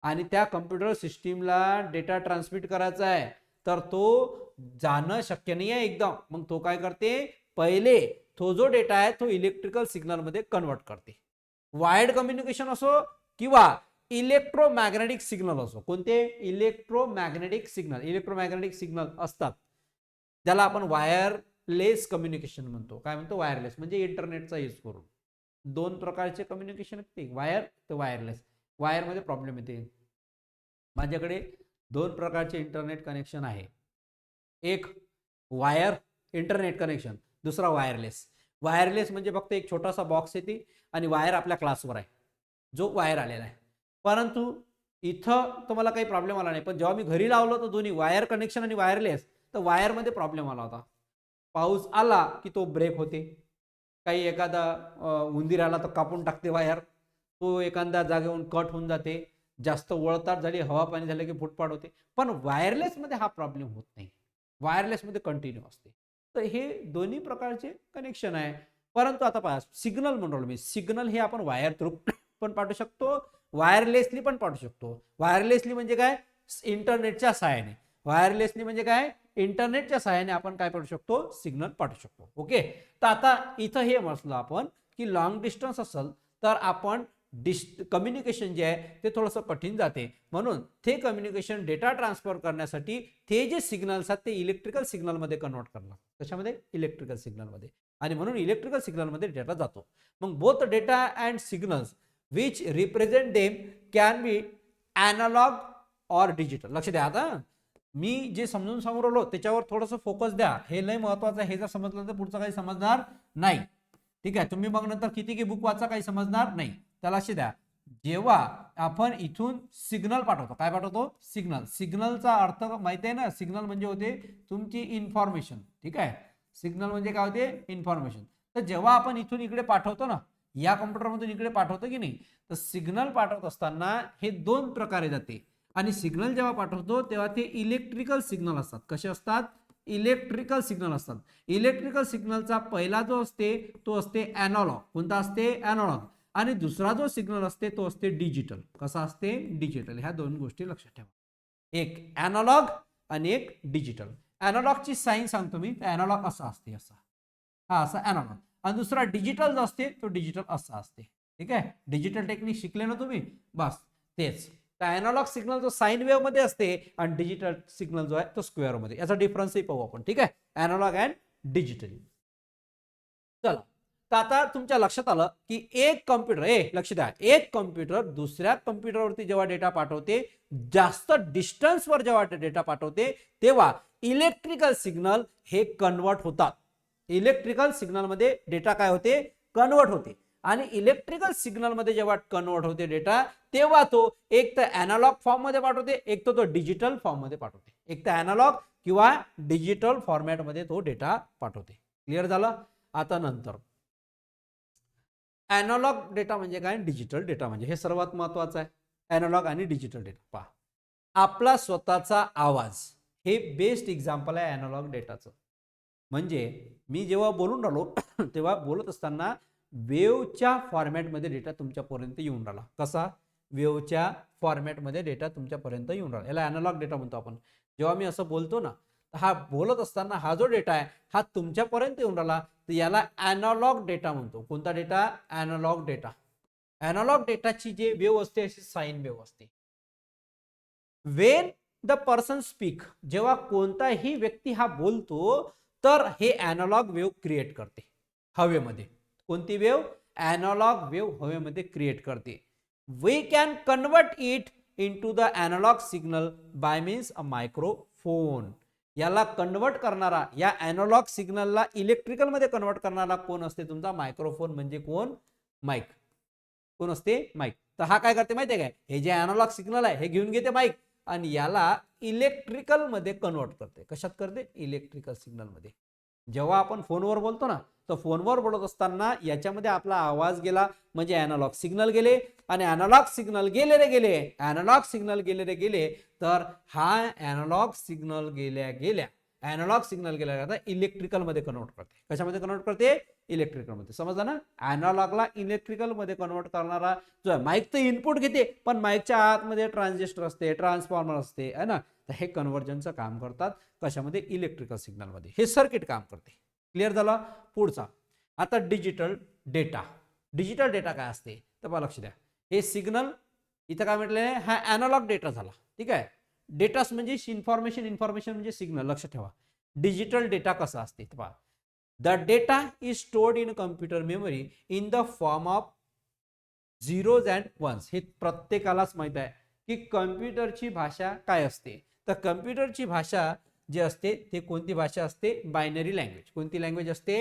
आणि त्या कम्प्युटर सिस्टीमला डेटा ट्रान्समिट करायचा आहे, तर तो जाणं शक्य नाही आहे एकदम. मग तो काय करते, पहिले तो जो डेटा आहे तो इलेक्ट्रिकल सिग्नल मध्ये कन्वर्ट करते. वायर्ड कम्युनिकेशन असो किंवा इलेक्ट्रोमॅग्नेटिक सिग्नल असो. कोणते, इलेक्ट्रोमॅग्नेटिक सिग्नल. इलेक्ट्रोमॅग्नेटिक सिग्नल असतात ज्याला आपण वायरलेस कम्युनिकेशन म्हणतो. काय म्हणतो, वायरलेस म्हणजे इंटरनेटचा यूज करून. दोन प्रकारचे कम्युनिकेशन असते, वायर तर वायरलेस. वायर मध्ये प्रॉब्लेम येते. माझ्याकडे दोन प्रकारचे इंटरनेट कनेक्शन आहे. एक वायर इंटरनेट कनेक्शन, दुसरा वायरलेस. वायरलेस म्हणजे फक्त एक छोटासा बॉक्स येते आणि वायर आपल्या क्लासवर आहे, जो वायर आलेला आहे. परंतु इथं तुम्हाला काही प्रॉब्लेम आला नाही, पण जेव्हा मी घरी लावलं तर दोन्ही वायर कनेक्शन आणि वायरलेस, तर वायरमध्ये प्रॉब्लेम आला होता. पाऊस आला की तो ब्रेक होते, काही एखादा उंदीर आला तर कापून टाकते वायर, तो एखाद्या जागेवरून कट होऊन जाते. जास्त वळताट झाली, हवा पाणी झालं की फुटपाट होते. पण वायरलेसमध्ये हा प्रॉब्लेम होत नाही, वायरलेसमध्ये कंटिन्यू असते. तर हे दोन्ही प्रकारचे कनेक्शन आहे. परंतु आता पहा, सिग्नल म्हणतो मी, सिग्नल हे आपण वायर थ्रू पण पाठवू शकतो, वायरलेसली पण पाठवू शकतो. वायरलेसली म्हणजे काय, इंटरनेटच्या सहाय्याने. वायरलेसली म्हणजे काय, इंटरनेटच्या सहाय्याने आपण काय पाठवू शकतो, सिग्नल पाठवू शकतो. ओके. तर आता इथं हे म्हटलं आपण की लॉंग डिस्टन्स असेल तर आपण कम्युनिकेशन जे आहे ते थोडंसं कठीण जाते. म्हणून ते कम्युनिकेशन डेटा ट्रान्सफर करण्यासाठी ते जे सिग्नल्स आहेत ते इलेक्ट्रिकल सिग्नलमध्ये कन्वर्ट करणार. त्याच्यामध्ये इलेक्ट्रिकल सिग्नलमध्ये, आणि म्हणून इलेक्ट्रिकल सिग्नलमध्ये डेटा जातो. मग both data and signals which represent them can be analogue or digital. लक्ष द्या, आता मी जे समजून सांगू राहिलो त्याच्यावर थोडंसं फोकस द्या, हे लय महत्वाचं आहे. हे जर समजलं तर पुढचं काही समजणार नाही. ठीक आहे, तुम्ही मग नंतर किती की बुक वाचा, काही समजणार नाही. त्याला लक्ष द्या. जेव्हा आपण इथून सिग्नल पाठवतो, काय पाठवतो, सिग्नल. सिग्नलचा अर्थ माहिती आहे ना, सिग्नल म्हणजे होते तुमची इन्फॉर्मेशन. ठीक आहे, सिग्नल म्हणजे काय होते, इन्फॉर्मेशन. तर जेव्हा आपण इथून इकडे पाठवतो ना, या कॉम्प्युटरमधून इकडे पाठवतो की नाही, तर सिग्नल पाठवत असताना हे दोन प्रकारे जाते. आणि सिग्नल जेव्हा पाठवतो तेव्हा ते इलेक्ट्रिकल सिग्नल असतात. कसे असतात, इलेक्ट्रिकल सिग्नल असतात. इलेक्ट्रिकल सिग्नलचा पहिला जो असते तो असते ॲनालॉग. कोणता असते, ॲनालॉग. आणि दुसरा जो सिग्नल असते तो असते डिजिटल. कसा असते, डिजिटल. ह्या दोन गोष्टी लक्षात ठेवा, एक ॲनालॉग आणि एक डिजिटल. ॲनालॉगची साईन सांगतो मी, ॲनालॉग असा असते, असा, हा असा ॲनालॉग. आणि दुसरा डिजिटल जो असते तो डिजिटल असा असते. ठीक आहे, डिजिटल टेक्निक शिकले ना तुम्ही, बस तेच. ॲनालॉग सिग्नल जो साइन वेव्ह मध्ये असते आणि डिजिटल सिग्नल जो आहे तो स्क्वेअर मध्ये. याचा डिफरन्सही पाहू आपण. ठीक आहे, ॲनालॉग अँड डिजिटल. चला, तर आता तुमच्या लक्षात आलं की एक कॉम्प्युटर, लक्ष द्या, एक कॉम्प्युटर दुसऱ्या कॉम्प्युटरवरती जेव्हा डेटा पाठवते, जास्त डिस्टन्सवर जेव्हा डेटा पाठवते, तेव्हा इलेक्ट्रिकल सिग्नल हे कन्वर्ट होतात. इलेक्ट्रिकल सिग्नल मध्ये डेटा काय होते, कन्वर्ट होते. आणि इलेक्ट्रिकल सिग्नल मध्ये जेव्हा कन्वर्ट होते डेटा, तेव्हा तो एक तर अॅनालॉग फॉर्म मध्ये पाठवते, एक तर तो डिजिटल फॉर्म मध्ये पाठवते. एक तर अॅनालॉग किंवा डिजिटल फॉर्मॅट मध्ये तो डेटा पाठवते. क्लिअर झालं. आता नंतर अॅनालॉग डेटा म्हणजे काय, डिजिटल डेटा म्हणजे, हे सर्वात महत्वाचं आहे. अॅनालॉग आणि डिजिटल डेटा पहा. आपला स्वतःचा आवाज हे बेस्ट एक्झाम्पल आहे अॅनालॉग डेटाचं. म्हणजे मी जेव्हा बोलून राहिलो तेव्हा बोलत असताना वेव्हच्या फॉर्मॅटमध्ये डेटा तुमच्यापर्यंत येऊन राहिला. कसा, वेव्हच्या फॉर्मॅटमध्ये डेटा तुमच्यापर्यंत येऊन राहिला, याला अॅनालॉग डेटा म्हणतो आपण. जेव्हा मी असं बोलतो ना, हा बोलत असताना हा जो डेटा आहे हा तुमच्यापर्यंत येऊन राहिला, तर याला अॅनालॉग डेटा म्हणतो. कोणता डेटा, अॅनालॉग डेटा. अॅनालॉग डेटाची जे वेव्ह असते अशी साइन वेव्ह असते. वेन द पर्सन स्पीक, जेव्हा कोणताही व्यक्ती हा बोलतो तर हे अॅनालॉग वेव्ह क्रिएट करते हवेमध्ये. कोणती वेव्ह, अॅनालॉग वेव्ह हवेमध्ये क्रिएट करते. We can convert it into the analogue signal by means a microphone. याला कन्वर्ट करणारा, या अॅनालॉग सिग्नलला इलेक्ट्रिकल मध्ये कन्वर्ट करणारा कोण असते, तुमचा मायक्रोफोन. म्हणजे कोण, माईक. कोण असते, माईक. तर हा काय करते माहितीये काय, हे जे अॅनालॉग सिग्नल आहे हे घेऊन घेते माईक आणि याला इलेक्ट्रिकल मध्ये कन्वर्ट करते. कशात करते, इलेक्ट्रिकल सिग्नल मध्ये. जेव्हा आपण फोनवर बोलतो ना, तर फोनवर बोलत असताना याच्यामध्ये आपला आवाज गेला म्हणजे अॅनालॉग सिग्नल गेले, आणि अॅनालॉग सिग्नल गेले रे गेले, अॅनालॉग सिग्नल गेले रे गेले, तर हा अॅनालॉग सिग्नल गेल्या गेल्या, अॅनालॉग सिग्नल गेल्या इलेक्ट्रिकल मध्ये कन्वर्ट करते. कशामध्ये कन्वर्ट करते, इलेक्ट्रिकल मध्ये. समजलं ना. अॅनालॉगला इलेक्ट्रिकल मध्ये कन्वर्ट करणारा जो आहे, माईक तर इनपुट घेते पण माईकच्या आतमध्ये ट्रान्झिस्टर असते, ट्रान्सफॉर्मर असते, है ना. तर हे कन्व्हर्जनचं काम करतात. कशामध्ये, इलेक्ट्रिकल सिग्नल मध्ये. हे सर्किट काम करते. क्लिअर झालं. पुढचा आता डिजिटल डेटा. डिजिटल डेटा काय असते तर पहा, लक्ष द्या. हे सिग्नल इथं काय म्हटलं आहे, हा अॅनालॉग डेटा झाला. ठीक आहे. डेटा म्हणजे इन्फॉर्मेशन, इन्फॉर्मेशन म्हणजे सिग्नल. लक्ष ठेवा. डिजिटल डेटा कसा असते पहा. The data is stored in computer memory in the form of zeros and ones. हे प्रत्येकालाच माहित आहे की कम्प्युटरची भाषा काय असते. तर कम्प्युटरची भाषा जी असते ते कोणती भाषा असते, बायनरी लँग्वेज. कोणती लँग्वेज असते,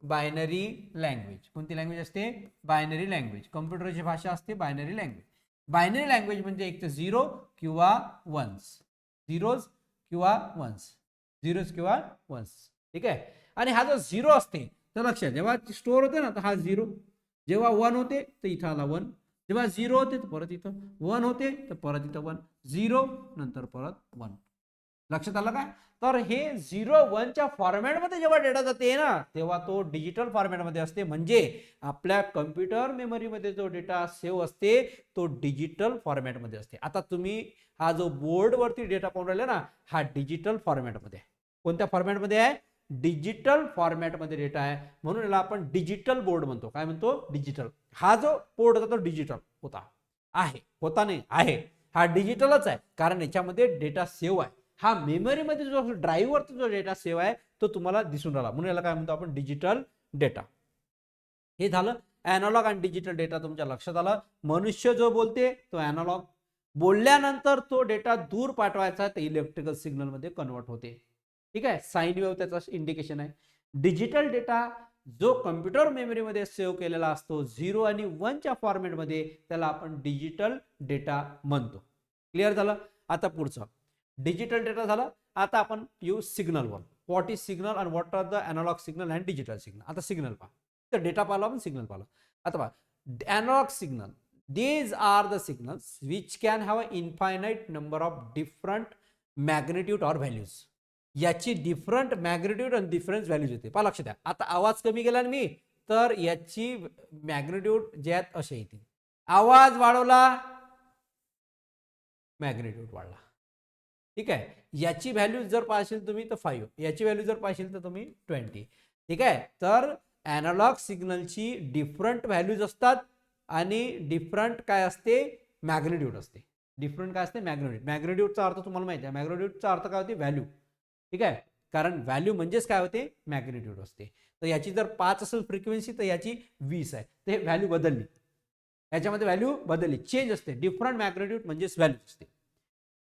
बायनरी लँग्वेज. कोणती लँग्वेज असते, बायनरी लँग्वेज. कम्प्युटरची भाषा असते बायनरी लँग्वेज. बायनरी लँग्वेज म्हणजे एक तर झिरो किंवा वन्स, झिरोज किंवा वन्स, झिरोज किंवा वन्स. ठीक आहे. आणि हा जो झिरो असते तर लक्षात, जेव्हा स्टोअर होते ना तर हा झिरो, जेव्हा वन होते तर इथं आला वन, जेव्हा झिरो होते तर परत इथं वन होते, तर परत इथं वन, झिरो नंतर परत वन. लक्षात आलं का. तर हे 0-1च्या फॉर्मॅटमध्ये जेव्हा डेटा जाते ना, तेव्हा तो डिजिटल फॉर्मॅटमध्ये असते. म्हणजे आपल्या कम्प्युटर मेमरीमध्ये जो डेटा सेव्ह असते तो डिजिटल फॉर्मॅटमध्ये असते. आता तुम्ही हा जो बोर्डवरती डेटा पाहून राहिले ना, हा डिजिटल फॉर्मॅटमध्ये आहे. कोणत्या फॉर्मॅटमध्ये आहे, डिजिटल फॉर्मॅटमध्ये डेटा आहे. म्हणून याला आपण डिजिटल बोर्ड म्हणतो. काय म्हणतो, डिजिटल. हा जो बोर्ड होता तो डिजिटल होता, आहे, होता नाही, आहे. हा डिजिटलच आहे, कारण याच्यामध्ये डेटा सेव्ह आहे. हा मेमरीमध्ये जो ड्राईव्हवरचा जो डेटा सेव्ह आहे तो तुम्हाला दिसून राहिला, म्हणून याला काय म्हणतो आपण, डिजिटल डेटा. हे झालं अॅनालॉग आणि डिजिटल डेटा. तुमच्या लक्षात आलं. मनुष्य जो बोलते तो अॅनालॉग, बोलल्यानंतर तो डेटा दूर पाठवायचा तर इलेक्ट्रिकल सिग्नल मध्ये कन्वर्ट होते. ठीक आहे. साइन वेव्ह त्याचा इंडिकेशन आहे. डिजिटल डेटा जो कम्प्युटर मेमरीमध्ये सेव्ह केलेला असतो 0 आणि 1च्या फॉर्मॅटमध्ये, त्याला आपण डिजिटल डेटा म्हणतो. क्लिअर झालं. आता पुढचं डिजिटल डेटा झालं. आता आपण येऊ सिग्नल वर. What is signal and what are the analogue signal and digital signal. आता सिग्नल पहा. तर डेटा पाहिला आपण, सिग्नल पाहिलं. आता पहा, analogue signal, these are the signals which can have an infinite number of different magnitude or values. याची different magnitude आणि डिफरन्स व्हॅल्यूज येते. पहा, लक्ष द्या. आता आवाज कमी केला ना मी, तर याची मॅग्निट्यूड जे आहेत असे येतील. आवाज वाढवला, मॅग्निट्यूड वाढला. ठीक आहे. याची व्हॅल्यू जर पाहिशील तुम्ही तर 5, याची व्हॅल्यू जर पाहिशील तर तुम्ही 20. ठीक आहे. तर अॅनालॉग सिग्नलची डिफरंट व्हॅल्यूज असतात आणि डिफरंट काय असते, मॅग्निट्यूड असते. डिफरंट काय असते, मॅग्निट्यूड. मॅग्निट्यूडचा अर्थ तुम्हाला माहिती आहे. मॅग्निट्यूडचा अर्थ काय होते, व्हॅल्यू. ठीक आहे. कारण व्हॅल्यू म्हणजेच काय होते, मॅग्निट्यूड असते. तर याची जर 5 असेल फ्रिक्वेन्सी तर याची 20 आहे. तर व्हॅल्यू बदलली, याच्यामध्ये व्हॅल्यू बदलली, चेंज असते. डिफरंट मॅग्निट्यूड म्हणजेच व्हॅल्यू असते.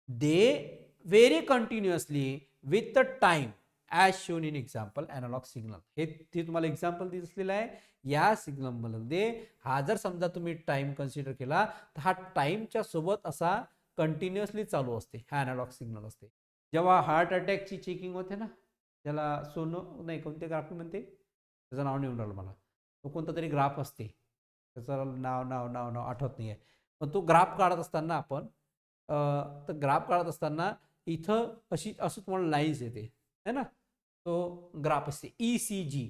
They vary continuously with the time as shown in example analog signal. हे ते तुम्हाला एक्झाम्पल दिसलेलं आहे. या सिग्नलमध्ये हा जर समजा तुम्ही टाइम कन्सिडर केला तर हा टाइमच्या सोबत असा कंटिन्युअसली चालू असते, हा अॅनालॉग सिग्नल असते. जेव्हा हार्ट अटॅकची चेकिंग होते ना, त्याला सोनो नाही कोणते ग्राफ म्हणते, त्याचं नाव नाही येऊन राहिलं मला, तो कोणता तरी ग्राफ असते, त्याचं नाव नाव नाव नाव आठवत नाही आहे. पण तो ग्राफ काढत असताना आपण तर ग्राफ काढत असताना इथं अशी असं तुम्हाला लाईन्स येते है ना, तो ग्राफ असते ECG.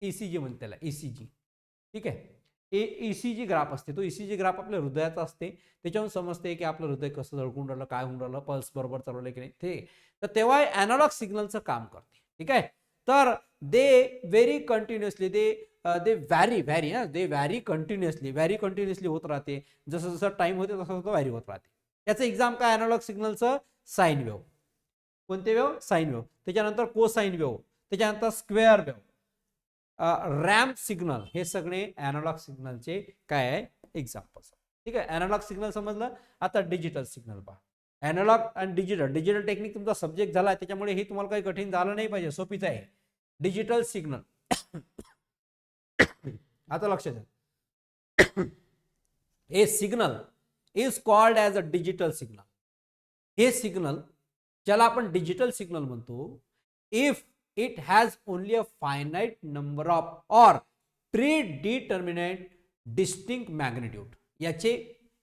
ECG म्हणते त्याला, ECG. ठीक आहे, ECG ग्राफ असते. तो ECG ग्राफ आपल्या हृदयाचा असते. त्याच्यावरून समजते की आपलं हृदय कसं धडकून राहिलं, काय होऊन राहिलं, पल्स बरोबर चालवलं की नाही ते. तर तेव्हा अॅनालॉग सिग्नलचं काम करते. ठीक आहे, तर दे व्हेरी कंटिन्युअसली दे व्हॅरी कंटिन्युअसली होत राहते. जसं जसं टाइम होते तसं तसं व्हॅरी होत राहते. याचं एक्झाम काय अॅनालॉग सिग्नलचं? Sine wave. कोणते वेव्ह? Sine wave. त्याच्यानंतर कोसाईन वेव्ह, त्याच्यानंतर स्क्वेअर वेव्ह, रॅम्प सिग्नल, हे सगळे अॅनालॉग सिग्नलचे काय आहे एक्झाम्पल्स. ठीक आहे, अॅनालॉग सिग्नल समजलं. आता डिजिटल सिग्नल पहा. अॅनालॉग आणि डिजिटल टेक्निक तुमचा सब्जेक्ट झाला, त्याच्यामुळे हे तुम्हाला काही कठीण झालं नाही पाहिजे, सोपीच आहे. Digital signal. आता लक्षात द्या, हे signal is called as a digital signal. हे सिग्नल ज्याला आपण डिजिटल सिग्नल म्हणतो, if it has only a finite number of or predetermined distinct magnitude.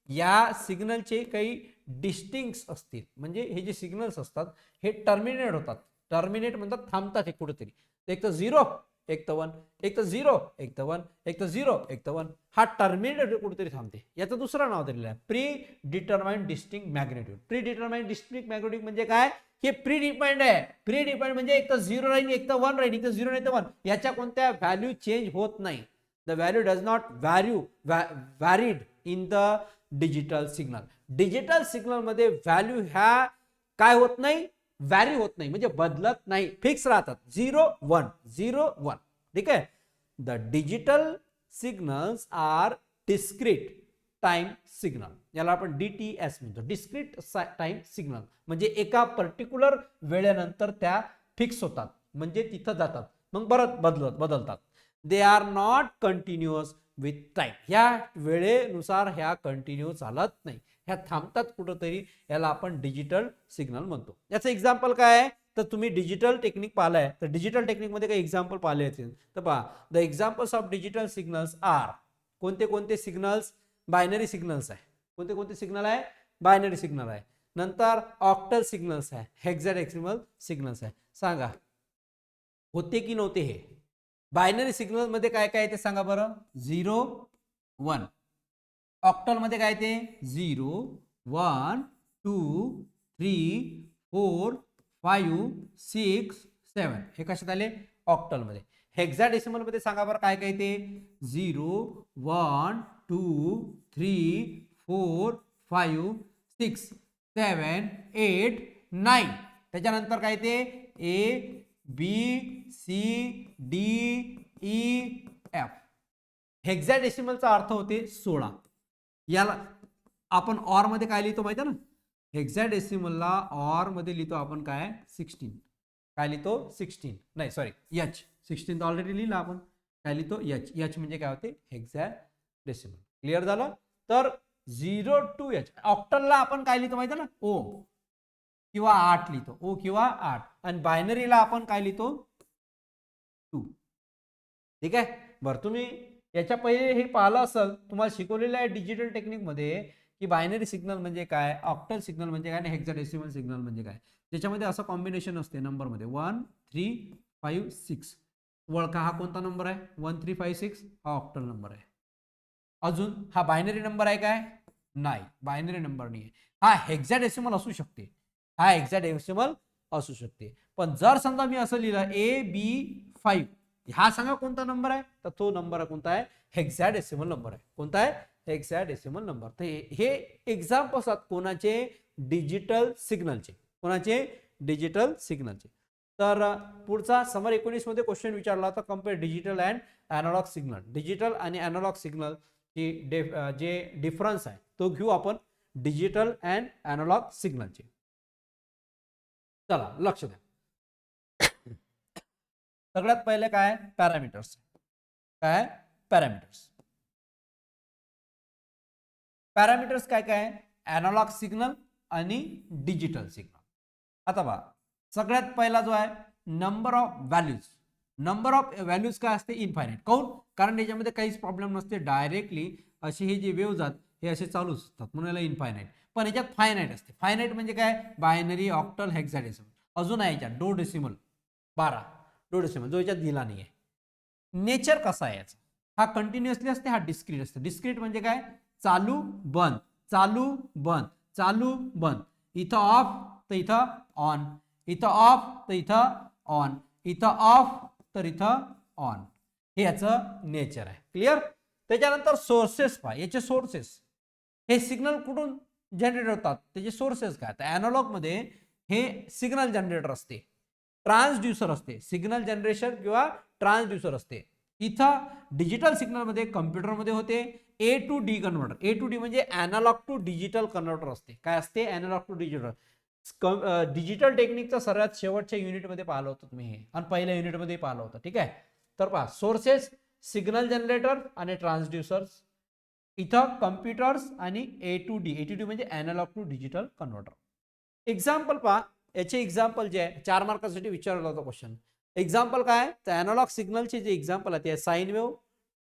या सिग्नलचे काही डिस्टिंक्ट्स असतील, म्हणजे हे जे सिग्नल्स असतात हे टर्मिनेट होतात. टर्मिनेट म्हणतात थांबतात हे कुठेतरी, एक तर 0 एक तर 1, एक तर 0 एक तर 1, एक तर 0 एक तर 1, हा टर्मिनेट कुठेतरी थांबते. याचं दुसरं नाव दिलेलं आहे pre determined distinct magnitude. Pre determined distinct magnitude म्हणजे काय? हे प्री डिफाइंड आहे. प्री डिफाइंड म्हणजे एक तर 0 राहील, एक तर 1 राहील, एक तर 0 नाही तर 1, याच्या कोणत्या व्हॅल्यू चेंज होत नाही. The value does not varied in the digital signal. Digital signal मध्ये व्हॅल्यू ह्या काय होत नाही, व्हॅरी होत नाही, म्हणजे बदलत नाही, फिक्स राहतात. 0 1 0 1. ठीक आहे, the digital signals are discrete time signal. याला आपण DTS म्हणतो, डिस्क्रीट टाइम सिग्नल. म्हणजे एका पर्टिक्युलर वेळेनंतर त्या फिक्स होतात, म्हणजे तिथं जातात, मग परत बदलतात. They are not continuous with time. ह्या वेळेनुसार ह्या कंटिन्यू चालत नाही, ह्या थांबतात कुठंतरी. याला आपण डिजिटल सिग्नल म्हणतो. याचं एक्झाम्पल काय आहे? तर तुम्ही डिजिटल टेक्निक पाहिलाय, तर डिजिटल टेक्निकमध्ये काही एक्झाम्पल पाहिले असेल तर पहा. The examples of digital signals are, कोणते कोणते सिग्नल्स? बायनरी सिग्नल्स आहे. कोणते कोणते सिग्नल आहे? बायनरी सिग्नल आहे. नंतर ऑक्टल सिग्नल्स आहे, हेक्साडेसिमल सिग्नल्स आहे. सांगा होते की नव्हते हे? बायनरी सिग्नल मध्ये काय काय ते सांगा बरं. 0 1. ऑक्टल मध्ये काय ते? 0 1 2 3 4 5 6 7. हे कशात आले? ऑक्टल मध्ये. हेक्साडेसिमल मध्ये सांगा बरं काय काय ते? 0 1 2 3 4 5 6 7 8 9. त्याच्यानंतर काय ते? ABCDEF. हेक्साडेसिमलचा अर्थ होते 16. याला आपण ऑर मध्ये काय लिहितो माहिती आहे ना? हेक्साडेसिमलला ऑर मध्ये लिहितो आपण काय? 16. काय लिहितो? 16 नाही सॉरी H. 16 तर ऑलरेडी लिहिला आपण. काय लिहितो? H म्हणजे काय होते? हेक्साडेसिमल. क्लिअर झालं? तर 0 to H. ऑक्टलला आपण काय लिहितो माहिती आहे ना? O किंवा 8 लिहितो, O किंवा 8. आणि बायनरीला आपण काय लिहितो? 2. ठीक आहे, बरं तुम्ही याच्या पहिले हे पाहिलं असेल, तुम्हाला शिकवलेलं आहे डिजिटल टेक्निक मध्ये की बायनरी सिग्नल म्हणजे काय, ऑक्टल सिग्नल म्हणजे काय आणि हेक्साडेसिमल सिग्नल म्हणजे काय. त्याच्यामध्ये असं कॉम्बिनेशन असते नंबरमध्ये 1 3 5 6. ओळखा हा कोणता नंबर आहे? 1 3 5 6 हा ऑक्टल नंबर आहे. अजून हा बायनरी नंबर आहे काय? नाही, बायनरी नंबर नाही. हा हेक्साडेसिमल असू शकते, हा हेक्साडेसिमल असू शकते. पण जर समजा मी असं लिहिलं AB5, हा सांगा कोणता नंबर आहे? तर तो नंबर कोणता आहे? हेक्साडेसिमल नंबर आहे. कोणता आहे? Hexadecimal number. तर हे एक्झाम्पल्स आहेत कोणाचे? डिजिटल सिग्नलचे. कोणाचे? डिजिटल सिग्नलचे. तर पुढचा समर 19 मध्ये क्वेश्चन विचारला होता, compare digital and analogue signal. Digital आणि अॅनालॉग सिग्नल जे डिफरन्स आहे तो घेऊ आपण डिजिटल अँड अॅनालॉग सिग्नलचे. चला लक्ष द्या. सगळ्यात पहिले काय पॅरामीटर्स. काय पॅरामीटर्स. पॅरामीटर्स काय काय ॲनालॉग सिग्नल आणि डिजिटल सिग्नल. आता बघा सगळ्यात पहिला जो आहे number of values. Number of values काय असते इनफायनाइट. काऊन कारण याच्यामध्ये काहीच प्रॉब्लेम नसते. डायरेक्टली असे हे जे वेव्ह जात हे असे चालू असतात म्हणून याला इनफायनाइट. पण याच्यात फायनाइट असते. फायनाइट म्हणजे काय बायनरी ऑक्टल हेक्साडेसिमल. अजून आहे याच्यात डोडेसिमल 12 डोडेसिमल जो याच्यात दिला नाही आहे. नेचर कसा आहे याचा हा कंटिन्युअसली असते हा डिस्क्रीट असते. डिस्क्रीट म्हणजे काय चालू बंद चालू बंद चालू बंद. इथं ऑफ तर इथं ऑन इथं ऑफ तर इथं ऑन इथं ऑफ तर इथं ऑन. हे याचं नेचर आहे. क्लिअर. त्याच्यानंतर सोर्सेस पहा याचे सोर्सेस. हे सिग्नल कुठून जनरेट होतात त्याचे सोर्सेस काय. तर ॲनालॉग मध्ये हे सिग्नल जनरेटर असते ट्रान्सड्युसर असते. सिग्नल जनरेशन किंवा ट्रान्सड्युसर असते. इथं डिजिटल सिग्नल मध्ये कम्प्युटरमध्ये होते A to D converter. A to D म्हणजे ॲनालॉग टू डिजिटल कन्व्हर्टर असते. काय असते ॲनालॉग टू डिजिटल. डिजिटल टेक्निकचा सर्वात शेवटच्या युनिटमध्ये पाहिलं होतं तुम्ही हे आणि पहिल्या युनिटमध्ये पाहिलं होतं. ठीक आहे. तर पहा सोर्सेस सिग्नल जनरेटर आणि ट्रान्सड्युसर्स. इथं कम्प्युटर्स आणि ए टू डी म्हणजे analogue to digital converter. Example पहा याचे एक्झाम्पल जे आहे 4 मार्कासाठी विचारला होता क्वेश्चन. एक्झाम्पल काय तर ॲनालॉग सिग्नलचे जे एक्झाम्पल आहे ते sine wave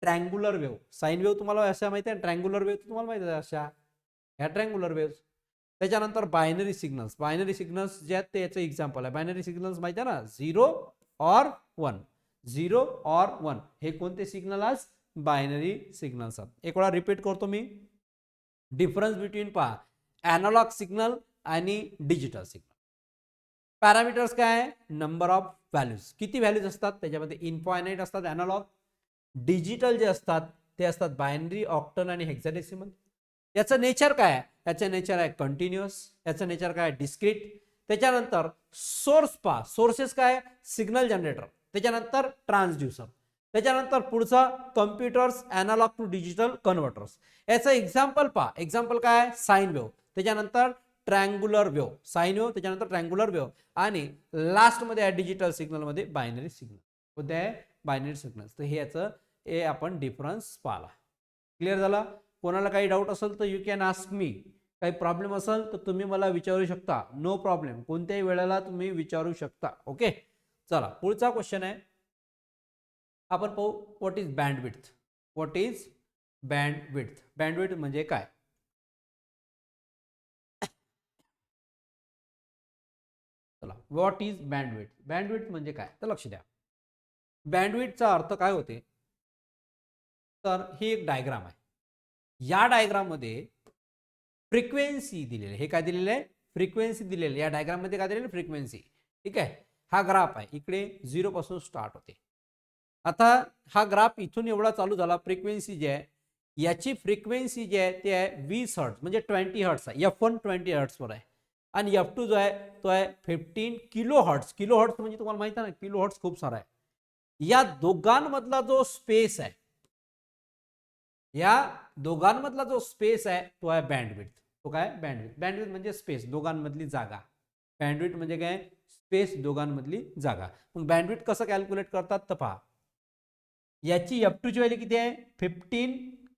triangular wave. Sine wave तुम्हाला अशा माहिती आहे ट्रँग्युलर वेव्ह तुम्हाला माहिती आहे अशा ह्या ट्रँग्युलर वेव्ह. त्याच्यानंतर बायनरी सिग्नल्स. बायनरी सिग्नल्स जे आहेत ते याचं एक्झाम्पल आहे. बायनरी सिग्नल्स माहिती आहे ना 0 और 1 0 और 1 हे कोणते सिग्नल आज बायनरी सिग्नल्स आहेत. एक वेळा रिपीट करतो मी. डिफरन्स बिटवीन पहा ॲनालॉग सिग्नल आणि डिजिटल सिग्नल. पॅरामीटर्स काय नंबर ऑफ व्हॅल्यूज. किती व्हॅल्यूज असतात त्याच्यामध्ये इनफायनाइट असतात ॲनालॉग. डिजिटल जे असतात ते असतात बायनरी ऑक्टल आणि हेक्साडेसिमल. याचं नेचर काय याचं नेचर आहे कंटिन्युअस. याचं नेचर काय डिस्क्रीट. त्याच्यानंतर सोर्स पहा सोर्सेस काय सिग्नल जनरेटर. त्याच्यानंतर ट्रान्सड्युसर. त्याच्यानंतर पुढचा computers analogue to digital converters. याचं एक्झाम्पल पहा. एक्झाम्पल काय साइन वेव्ह. त्याच्यानंतर ट्रँग्युलर वेव्ह. साइन वेव्ह त्याच्यानंतर ट्रँग्युलर वेव्ह आणि लास्ट मध्ये आहे डिजिटल सिग्नल मध्ये बायनरी सिग्नल. कोणते आहे बायनरी सिग्नल. तर हे याचं हे आपण डिफरन्स पाहिला. क्लिअर झाला. कोणाला काही डाऊट असेल तर यू कॅन आस्क मी. काही प्रॉब्लेम असेल तर तुम्ही मला विचारू शकता. No problem. कोणत्याही वेळेला तुम्ही विचारू शकता. ओके. चला पुढचा क्वेश्चन आहे आपण पाहू what is bandwidth. What is bandwidth. Bandwidth म्हणजे काय. चला व्हॉट इज बँडविड्थ. बँडविड्थ म्हणजे काय तर लक्ष द्या. बँडविड्थचा अर्थ काय होते तर ही एक डायग्राम आहे. या डायग्राम मध्ये फ्रिक्वेन्सी दिलेली. हे काय दिलेलं आहे फ्रिक्वेन्सी दिलेली. या डायग्राम मध्ये काय दिलेलं फ्रिक्वेन्सी. ठीक आहे. हा ग्राफ आहे इकडे 0 पासून स्टार्ट होते. आता हा ग्राफ इथून एवढा चालू झाला. फ्रिक्वेन्सी जी आहे याची फ्रिक्वेन्सी जी आहे ते आहे 20 हर्ट्ज म्हणजे 20 हर्ट्ज आहे. F1 20 हर्ट्ज वर आहे आणि F2 जो आहे तो आहे 15 किलो हर्ट्ज. किलो हर्ट्ज म्हणजे तुम्हाला माहिती आहे ना किलो हर्ट्ज खूप सारा आहे. या दोघांमधला जो स्पेस आहे या दोघांमधला जो स्पेस आहे तो आहे बँडविड्थ. तो काय बँडविड्थ. बँडविड्थ म्हणजे स्पेस दोघांमधली जागा. बँडविड्थ म्हणजे काय स्पेस दोघांमधली जागा. मग बँडविड्थ कसं कॅल्क्युलेट करतात तर पहा याची F2 ची व्हॅल्यू किती आहे 15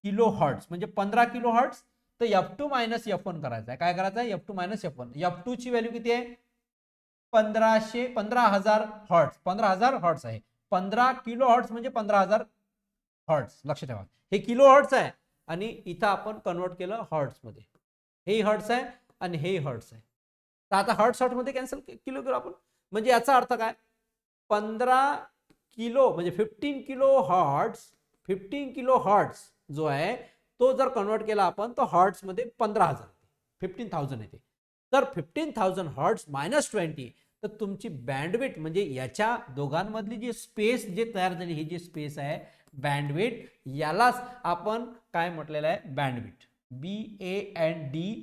किलो हर्ट्ज म्हणजे 15 किलो हर्ट्ज. तर F2 मायनस F1 करायचं आहे. काय करायचं आहे F2 मायनस F1. F2 ची व्हॅल्यू किती आहे 15,000 हर्ट्ज. 15,000 हर्ट्ज आहे. 15 किलो हर्ट्ज म्हणजे 15,000 हर्ट्ज. लक्ष ठेवा हे किलो हर्ट्ज आहे आणि इथं आपण कन्वर्ट केलं हर्ट्ज मध्ये. हे हर्ट्ज आहे आणि हे हर्ट्ज आहे. तर आता हर्ट्ज हर्ट्ज मध्ये कॅन्सल किलो केलं आपण. म्हणजे याचा अर्थ काय 15 किलो म्हणजे 15 किलो हर्ट्ज. 15 किलो हर्ट्ज जो आहे तो जर कन्वर्ट केला आपण तर हर्ट्ज मध्ये 15,000 15,000 येते. तर 15,000 हर्ट्ज मायनस 20 तर तुमची बँडविड्थ म्हणजे याच्या दोघांमधली जी स्पेस जे तयार झाली ही जी स्पेस आहे बँडविड्थ यालाच आपण काय म्हटलेलं आहे बँडविड्थ. BANDWIDTH.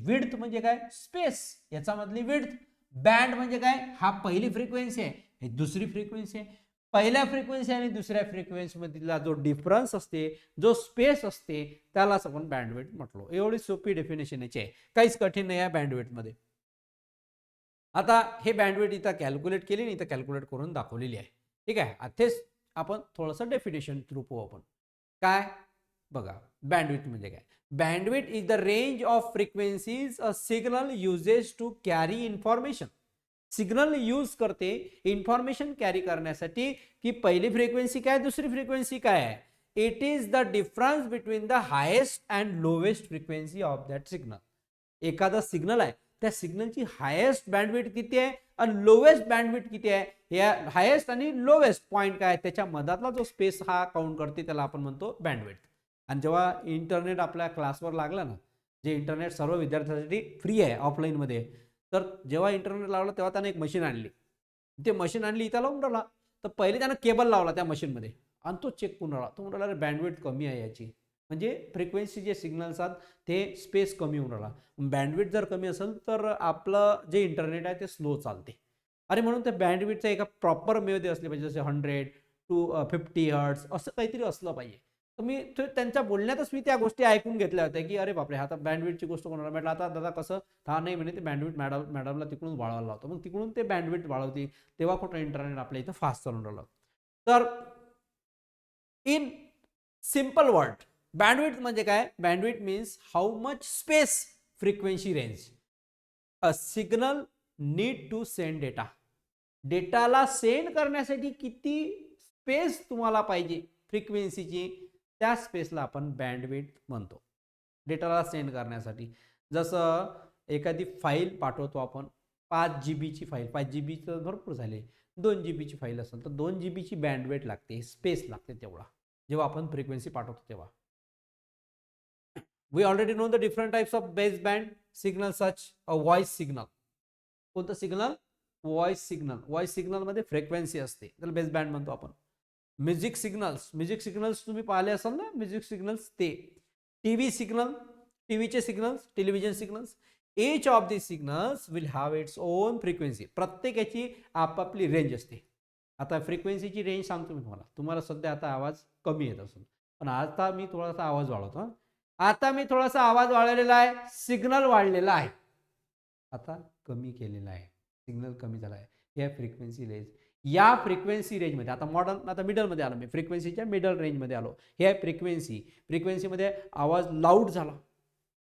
विड्थ म्हणजे काय स्पेस याचा मधली विड्थ. बँड म्हणजे काय हा पहिली फ्रिक्वेन्सी आहे ही दुसरी फ्रिक्वेन्सी आहे. पहिल्या फ्रिक्वेन्सी आणि दुसऱ्या फ्रिक्वेन्सी मधला जो डिफरन्स असते जो स्पेस असते त्यालाच आपण बँडविड्थ म्हटलो. एवढी सोपी डेफिनेशन याची आहे काहीच कठीण नाही आहे बँडविड्थ मध्ये. आता हे बँडविड्थ इथं कॅल्क्युलेट केली आणि इथं कॅल्क्युलेट करून दाखवलेली आहे. ठीक आहे. आतेच आपण थोडंसं डेफिनेशन थ्रू पाहू आपण. काय बघा, बँडविड्थ म्हणजे काय? Bandwidth is the range of frequencies a signal uses to carry information. Signal use करते इन्फॉर्मेशन कॅरी करण्यासाठी की पहिली फ्रिक्वेन्सी काय, दुसरी फ्रिक्वेन्सी काय आहे. It is the difference between the highest and lowest frequency of that signal. एखादा signal आहे, त्या सिग्नलची हायेस्ट बँडविड्थ किती आहे आणि लोवेस्ट बँडविड्थ किती आहे. या हायेस्ट आणि लोवेस्ट पॉईंट काय, त्याच्या मधातला जो स्पेस हा काउंट करते त्याला आपण म्हणतो बँडविड्थ. आणि जेव्हा इंटरनेट आपल्या क्लासवर लागला ना, जे इंटरनेट सर्व विद्यार्थ्यांसाठी फ्री आहे ऑफलाईनमध्ये, तर जेव्हा इंटरनेट लावलं तेव्हा त्याने एक मशीन आणली. ते मशीन आणली इथं लावून राहिला. तर पहिले त्यानं केबल लावला त्या मशीनमध्ये आणि तो चेक करून राहिला. तो म्हणून राहिला बँडविड्थ कमी आहे याची, म्हणजे फ्रिक्वेन्सी जे सिग्नल्स आहेत ते स्पेस कमी होऊन राहिला. बँडविड्थ जर कमी असेल तर आपलं जे इंटरनेट आहे ते स्लो चालते. आणि म्हणून त्या बँडविड्थचा एका प्रॉपर मध्ये असले पाहिजे, जसे 100 टू 50 हर्ट्ज असं काहीतरी असलं पाहिजे. तर मी त्यांच्या बोलण्यातच मी त्या गोष्टी ऐकून घेतल्या होत्या की अरे बापरे, आता बँडविड्थची गोष्ट कोणाला म्हटलं. आता दादा कसं हा नाही म्हणे, ते बँडविड्थ मॅडमला तिकडून वाढवायला लावतो, मग तिकडून ते बँडविड्थ वाढवते, तेव्हा कुठं इंटरनेट आपल्या इथं फास्ट चालून राहिलं. तर इन सिंपल वर्ड, बँडविड्थ म्हणजे काय? Bandwidth means how much space frequency range a signal need to send data. डेटाला सेंड करण्यासाठी किती स्पेस तुम्हाला पाहिजे फ्रिक्वेन्सीची, त्या स्पेसला आपण बँडविड्थ म्हणतो. डेटाला सेंड करण्यासाठी जसं एखादी फाईल पाठवतो आपण, 5 GB ची फाईल, 5 GB तर भरपूर झाले, 2 GB ची फाईल असेल तर 2 GB ची बँडविड्थ लागते, स्पेस लागते तेवढा, जेव्हा आपण फ्रिक्वेन्सी पाठवतो तेव्हा. We already know the different types of base band signal such a voice signal. कोणतं सिग्नल? Voice signal. व्हॉइस सिग्नल मध्ये फ्रिक्वेन्सी असते, त्याला बेस बँड म्हणतो आपण. म्युझिक सिग्नल्स तुम्ही पाहिले असाल ना, म्युझिक सिग्नल्स ते. टीव्ही सिग्नल, टीव्हीचे signals, television signals. each of these signals will have its own frequency. प्रत्येकाची आपापली रेंज असते. आता फ्रिक्वेन्सीची रेंज सांगतो मी तुम्हाला सध्या आता आवाज कमी येत असेल, पण आता मी थोडासा आवाज वाढवतो. आता मी थोडासा आवाज वाढवलेला आहे, सिग्नल वाढलेला आहे, आता कमी केलेला आहे, सिग्नल कमी झाला आहे. या फ्रिक्वेन्सी रेंज, या फ्रिक्वेन्सी रेंजमध्ये आता मॉडर्न, आता मिडलमध्ये आलो मी, फ्रिक्वेन्सीच्या मिडल रेंजमध्ये आलो. हे आहे फ्रिक्वेन्सीमध्ये आवाज लाऊड झाला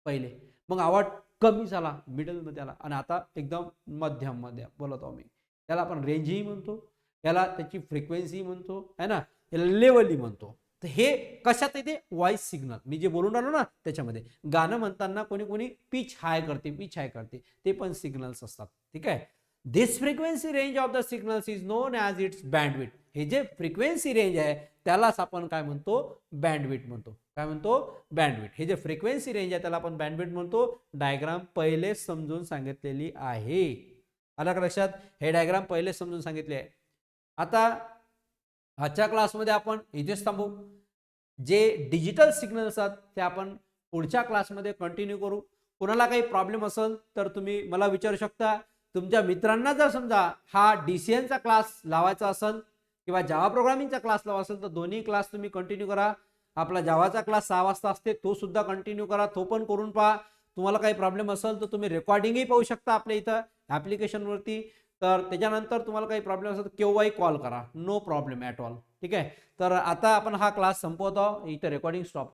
पहिले, मग आवाज कमी झाला, मिडलमध्ये आला, आणि आता एकदम मध्यम बोलत आहो मी. त्याला आपण रेंजही म्हणतो, याला त्याची फ्रिक्वेन्सी म्हणतो, है ना, याला लेवलही म्हणतो. तर हे कशात येते? Voice signal. मी जे बोलून राहिलो ना त्याच्यामध्ये. गाणं म्हणताना कोणी कोणी पिच हाय करते, ते पण सिग्नल्स असतात. ठीक आहे. This frequency range of the signals is known as its bandwidth. हे जे फ्रिक्वेन्सी रेंज आहे त्यालाच आपण काय म्हणतो? बँडविड्थ म्हणतो. काय म्हणतो? बँडविड्थ. हे जे फ्रिक्वेन्सी रेंज आहे त्याला आपण बँडविड्थ म्हणतो. डायग्राम पहिले समजून सांगितलेली आहे. आलं का लक्षात? हे डायग्राम पहिले समजून सांगितले आहे. आता आजच्या क्लासमध्ये आपण इथेच थांबू. जे डिजिटल सिग्नल्स आहेत ते आपण पुढच्या क्लासमध्ये कंटिन्यू करू. कोणाला काही प्रॉब्लेम असेल तर तुम्ही मला विचारू शकता. तुमच्या मित्रांना जर समजा हा DCNचा क्लास लावायचा असेल किंवा जावा प्रोग्रामिंगचा क्लास लावायचा असेल तर दोन्ही क्लास तुम्ही कंटिन्यू करा. आपला जावाचा क्लास 6 वाजता असते, तो सुद्धा कंटिन्यू करा, तो पण करून पहा. तुम्हाला काही प्रॉब्लेम असेल तर तुम्ही रेकॉर्डिंगही पाहू शकता आपल्या इथं ॲप्लिकेशनवरती. तर त्याच्यानंतर तुम्हाला काही प्रॉब्लेम असेल तर केव्हाही कॉल करा, नो प्रॉब्लेम ॲट ऑल. ठीक आहे. तर आता आपण हा क्लास संपवतो, इथं रेकॉर्डिंग स्टॉप.